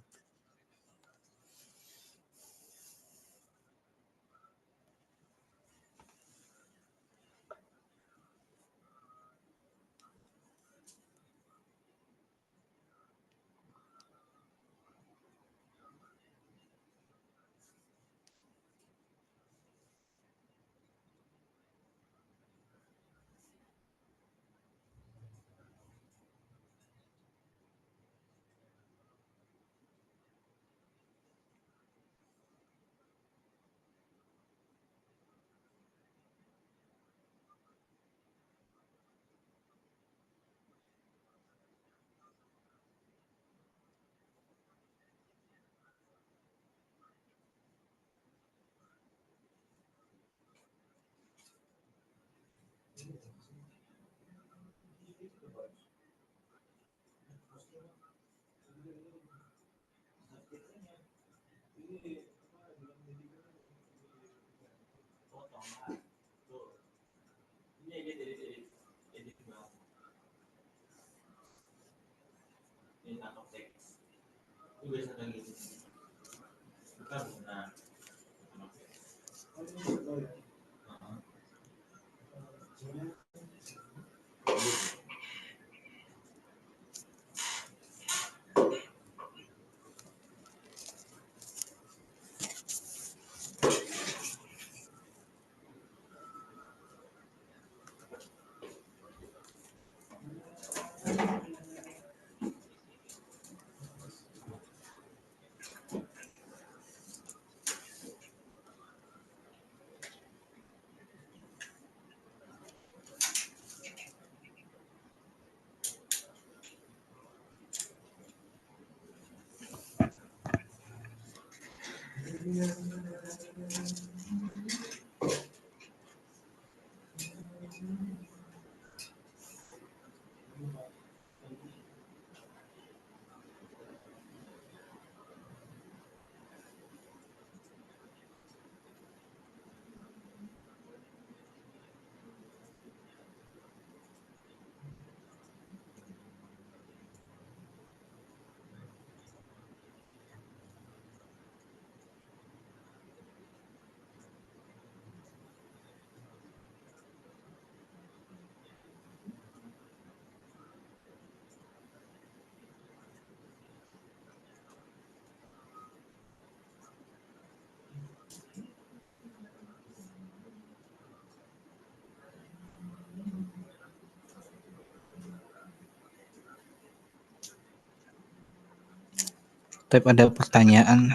Tapi ada pertanyaan.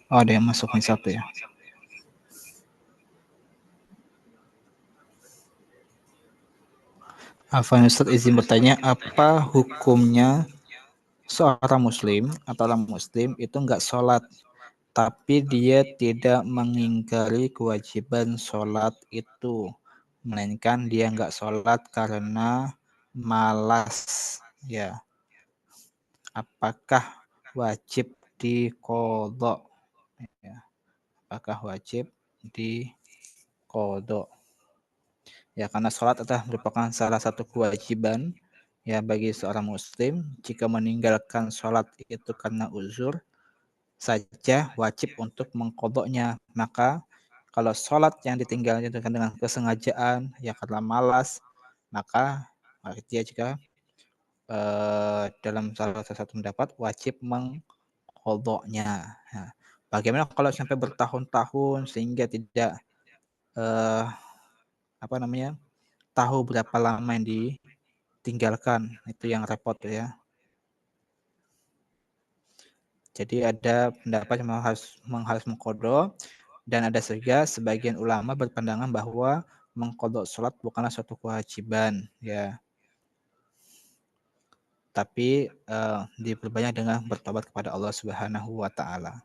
Oh, ada yang masuk nih satu ya. Afwan Ustaz, izin bertanya, apa hukumnya seorang muslim atau orang muslim itu enggak sholat, tapi dia tidak mengingkari kewajiban sholat itu, melainkan dia enggak sholat karena malas, ya. Apakah wajib diqodho? Ya. Apakah wajib diqodho? Ya, karena sholat adalah merupakan salah satu kewajiban ya bagi seorang muslim. Jika meninggalkan sholat itu karena uzur saja, wajib untuk mengkodoknya. Maka kalau sholat yang ditinggalkan dengan kesengajaan ya karena malas, maka dia juga dalam salah satu pendapat wajib mengkodoknya. Nah, bagaimana kalau sampai bertahun-tahun sehingga tidak tahu berapa lama yang ditinggalkan, itu yang repot ya. Jadi ada pendapat yang harus mengkodok, dan ada juga sebagian ulama berpandangan bahwa mengkodok sholat bukanlah suatu kewajiban ya, tapi diperbanyak dengan bertobat kepada Allah Subhanahu wa taala.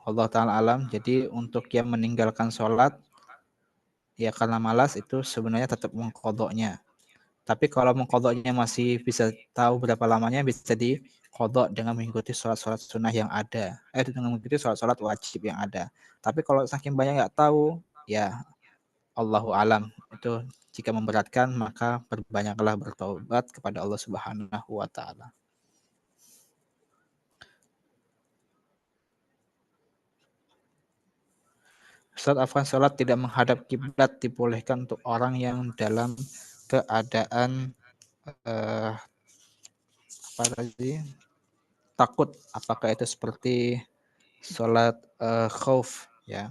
Allah taala alam. Jadi untuk yang meninggalkan sholat ya karena malas itu sebenarnya tetap mengkodoknya. Tapi kalau mengkodoknya masih bisa tahu berapa lamanya, bisa dikodok dengan mengikuti sholat-sholat sunnah yang ada. Dengan mengikuti sholat-sholat wajib yang ada. Tapi kalau saking banyak nggak tahu, ya Allahu alam. Itu jika memberatkan, maka perbanyaklah bertobat kepada Allah Subhanahu wa taala. Ustaz, Afwan, sholat tidak menghadap kiblat dibolehkan untuk orang yang dalam keadaan takut. Apakah itu seperti sholat khauf ya?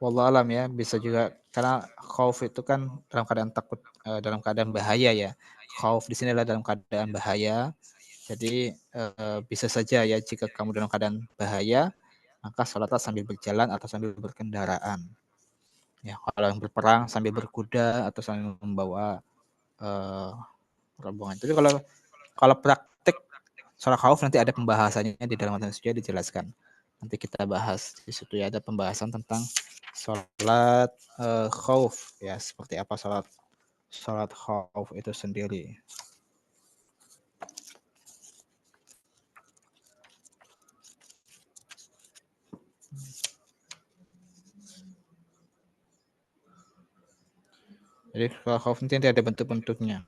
Wallahu alam ya, bisa juga karena khauf itu kan dalam keadaan takut, dalam keadaan bahaya ya. Khauf di sini adalah dalam keadaan bahaya. Jadi bisa saja ya jika kamu dalam keadaan bahaya, maka sholatlah sambil berjalan atau sambil berkendaraan. Ya, kalau yang berperang sambil berkuda atau sambil membawa rombongan. Tapi kalau praktik sholat khauf nanti ada pembahasannya di dalam materi suci dijelaskan. Nanti kita bahas di situ ya, ada pembahasan tentang sholat khauf ya, seperti apa sholat khauf itu sendiri. Jadi sholat khauf nanti ada bentuk-bentuknya.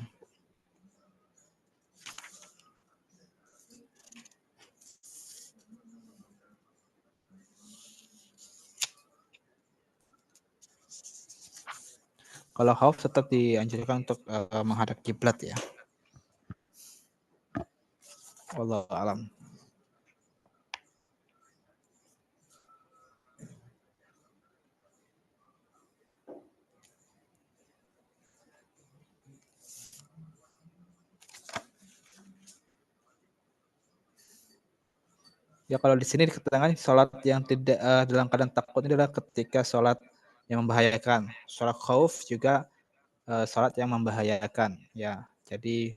Kalau khauf tetap dianjurkan untuk menghadap kiblat ya. Wallahu alam. Ya kalau di sini dikatakan sholat yang tidak dalam keadaan takut ini adalah ketika sholat yang membahayakan. Sholat khauf juga sholat yang membahayakan ya. Jadi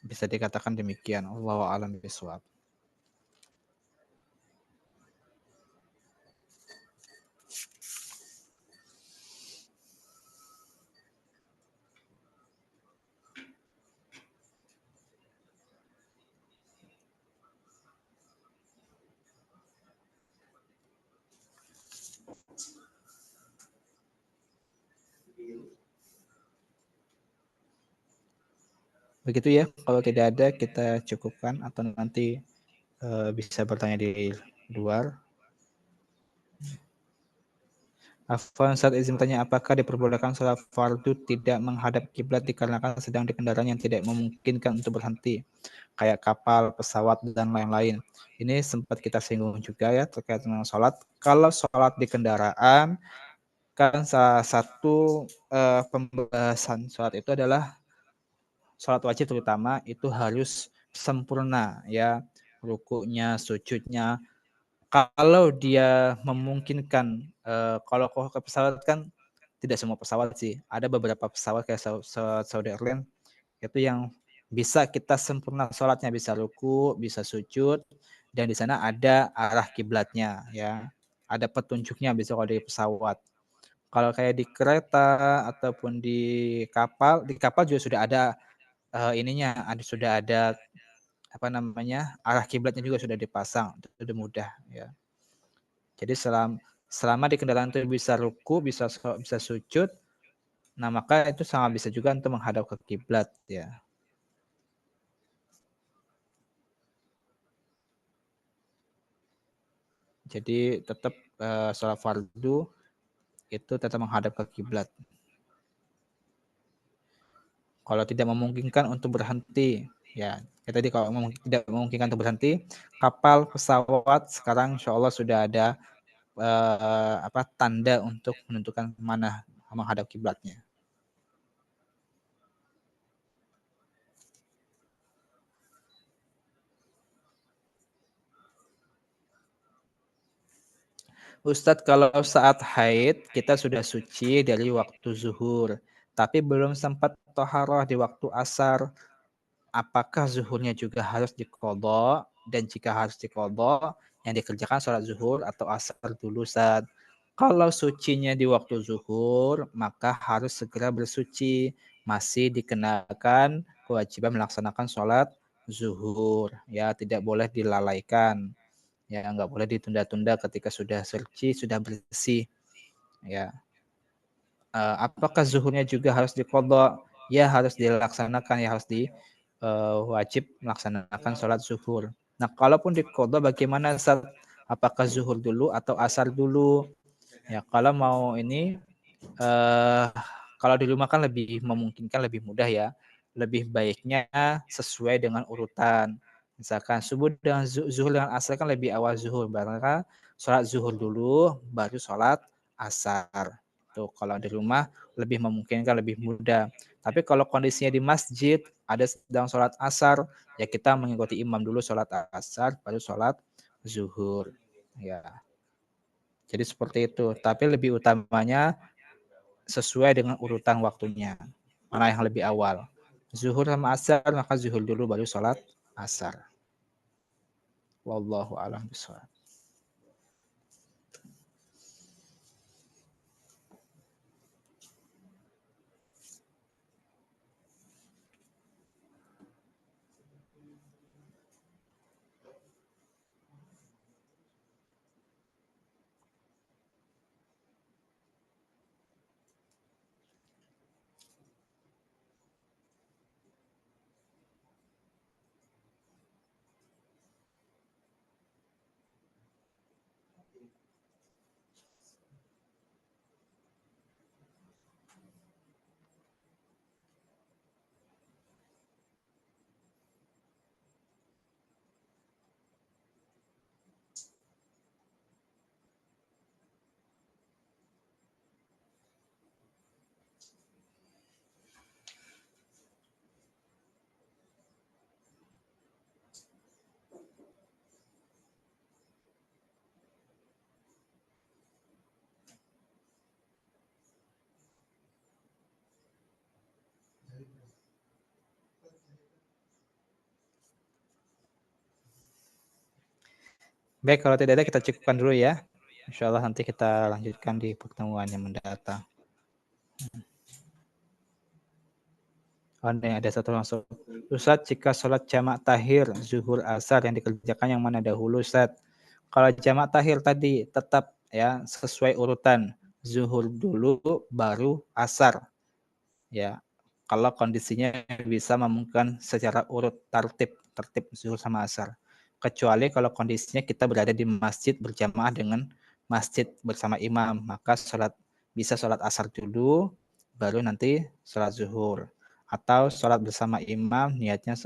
bisa dikatakan demikian. Wallahu a'lam bishawab. Begitu ya, kalau tidak ada kita cukupkan atau nanti bisa bertanya di luar. Afwan, saat izin bertanya, apakah diperbolehkan sholat fardu tidak menghadap kiblat dikarenakan sedang di kendaraan yang tidak memungkinkan untuk berhenti, kayak kapal, pesawat, dan lain-lain. Ini sempat kita singgung juga ya terkait dengan sholat. Kalau sholat di kendaraan, kan salah satu pembahasan sholat itu adalah sholat wajib terutama itu harus sempurna ya, rukuknya, sujudnya, Kalau dia memungkinkan, kalau ke pesawat kan tidak semua pesawat sih, ada beberapa pesawat kayak Saudi Airlines itu yang bisa kita sempurna sholatnya, bisa ruku, bisa sujud, dan di sana ada arah kiblatnya ya, ada petunjuknya bisa kalau di pesawat. Kalau kayak di kereta ataupun di kapal juga sudah ada, ininya, sudah ada apa namanya, arah kiblatnya juga sudah dipasang, itu sudah mudah ya. Jadi selama di kendaraan itu bisa ruku, bisa sujud, nah maka itu sangat bisa juga untuk menghadap ke kiblat ya. Jadi tetap, sholat fardu itu tetap menghadap ke kiblat. Kalau tidak memungkinkan untuk berhenti, ya tadi kalau tidak memungkinkan untuk berhenti, kapal, pesawat sekarang insya Allah sudah ada, tanda untuk menentukan mana menghadap kiblatnya. Ustadz, kalau saat haid kita sudah suci dari waktu zuhur, tapi belum sempat toharoh di waktu asar, apakah zuhurnya juga harus diqadha? Dan jika harus diqadha, yang dikerjakan sholat zuhur atau asar dulu saat kalau sucinya di waktu zuhur, maka harus segera bersuci. Masih dikenakan kewajiban melaksanakan sholat zuhur. Ya, tidak boleh dilalaikan. Ya, nggak boleh ditunda-tunda ketika sudah suci, sudah bersih. Ya, apakah zuhurnya juga harus diqadha? Ya, harus dilaksanakan, ya harus wajib melaksanakan sholat zuhur. Nah, kalaupun diqadha bagaimana Ustaz? Apakah zuhur dulu atau asar dulu? Ya, kalau mau ini, eh, kalau di rumah kan lebih memungkinkan, lebih mudah ya. Lebih baiknya sesuai dengan urutan. Misalkan subuh dengan zuhur dengan asar kan lebih awal zuhur. Maka sholat zuhur dulu, baru sholat asar. Tuh, kalau di rumah lebih memungkinkan, lebih mudah. Tapi kalau kondisinya di masjid, ada sedang sholat asar, ya kita mengikuti imam dulu sholat asar, baru sholat zuhur. Ya, jadi seperti itu. Tapi lebih utamanya sesuai dengan urutan waktunya. Mana yang lebih awal. Zuhur sama asar, maka zuhur dulu baru sholat asar. Wallahu a'lam bishawab. Baik, kalau tidak ada kita cukupkan dulu ya. Insya Allah nanti kita lanjutkan di pertemuan yang mendatang. Oh, nih ada satu masuk. Ustaz, jika sholat jamak tahir, zuhur, asar yang dikerjakan yang mana dahulu, Ustaz? Kalau jamak tahir tadi tetap ya sesuai urutan. Zuhur dulu, baru asar. Ya, kalau kondisinya bisa memungkinkan secara urut tertib zuhur sama asar. Kecuali kalau kondisinya kita berada di masjid berjamaah dengan masjid bersama imam, maka bisa sholat asar dulu, baru nanti sholat zuhur. Atau sholat bersama imam, niatnya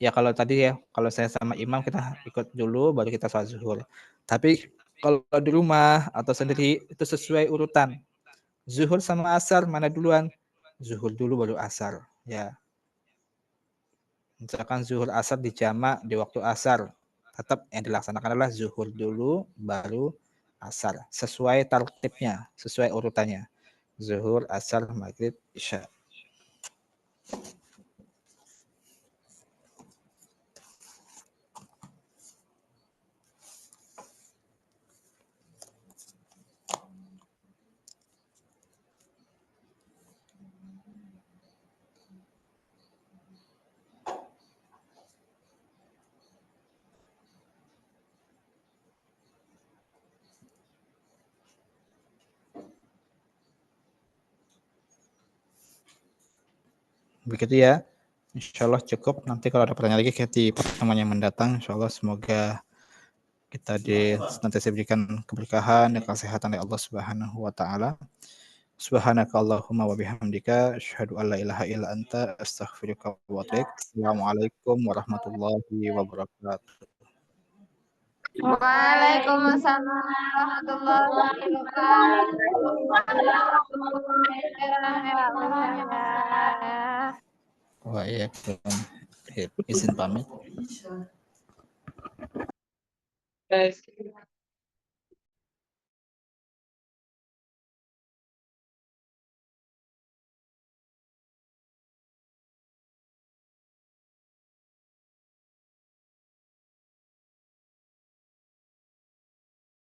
ya kalau tadi ya, kalau saya sama imam kita ikut dulu, baru kita sholat zuhur. Tapi kalau di rumah atau sendiri itu sesuai urutan. Zuhur sama asar mana duluan? Zuhur dulu baru asar. Ya, misalkan zuhur asar dijamak di waktu asar. tetap yang dilaksanakan adalah zuhur dulu, baru asar. Sesuai tertibnya, sesuai urutannya. Zuhur, asar, maghrib, isya. Begitu ya. Insya Allah cukup. Nanti kalau ada pertanyaan lagi di pertemuan yang mendatang, insya Allah semoga kita nanti diberikan keberkahan dan kesehatan oleh Allah Subhanahu wa taala. Subhanaka Allahumma wa bihamdika asyhadu an la ilaha illa anta astaghfiruka wa atubu ilaik. Assalamualaikum warahmatullahi wabarakatuh. Waalaikumsalam warahmatullahi wabarakatuh. Waalaikumsalam. Izin pamit.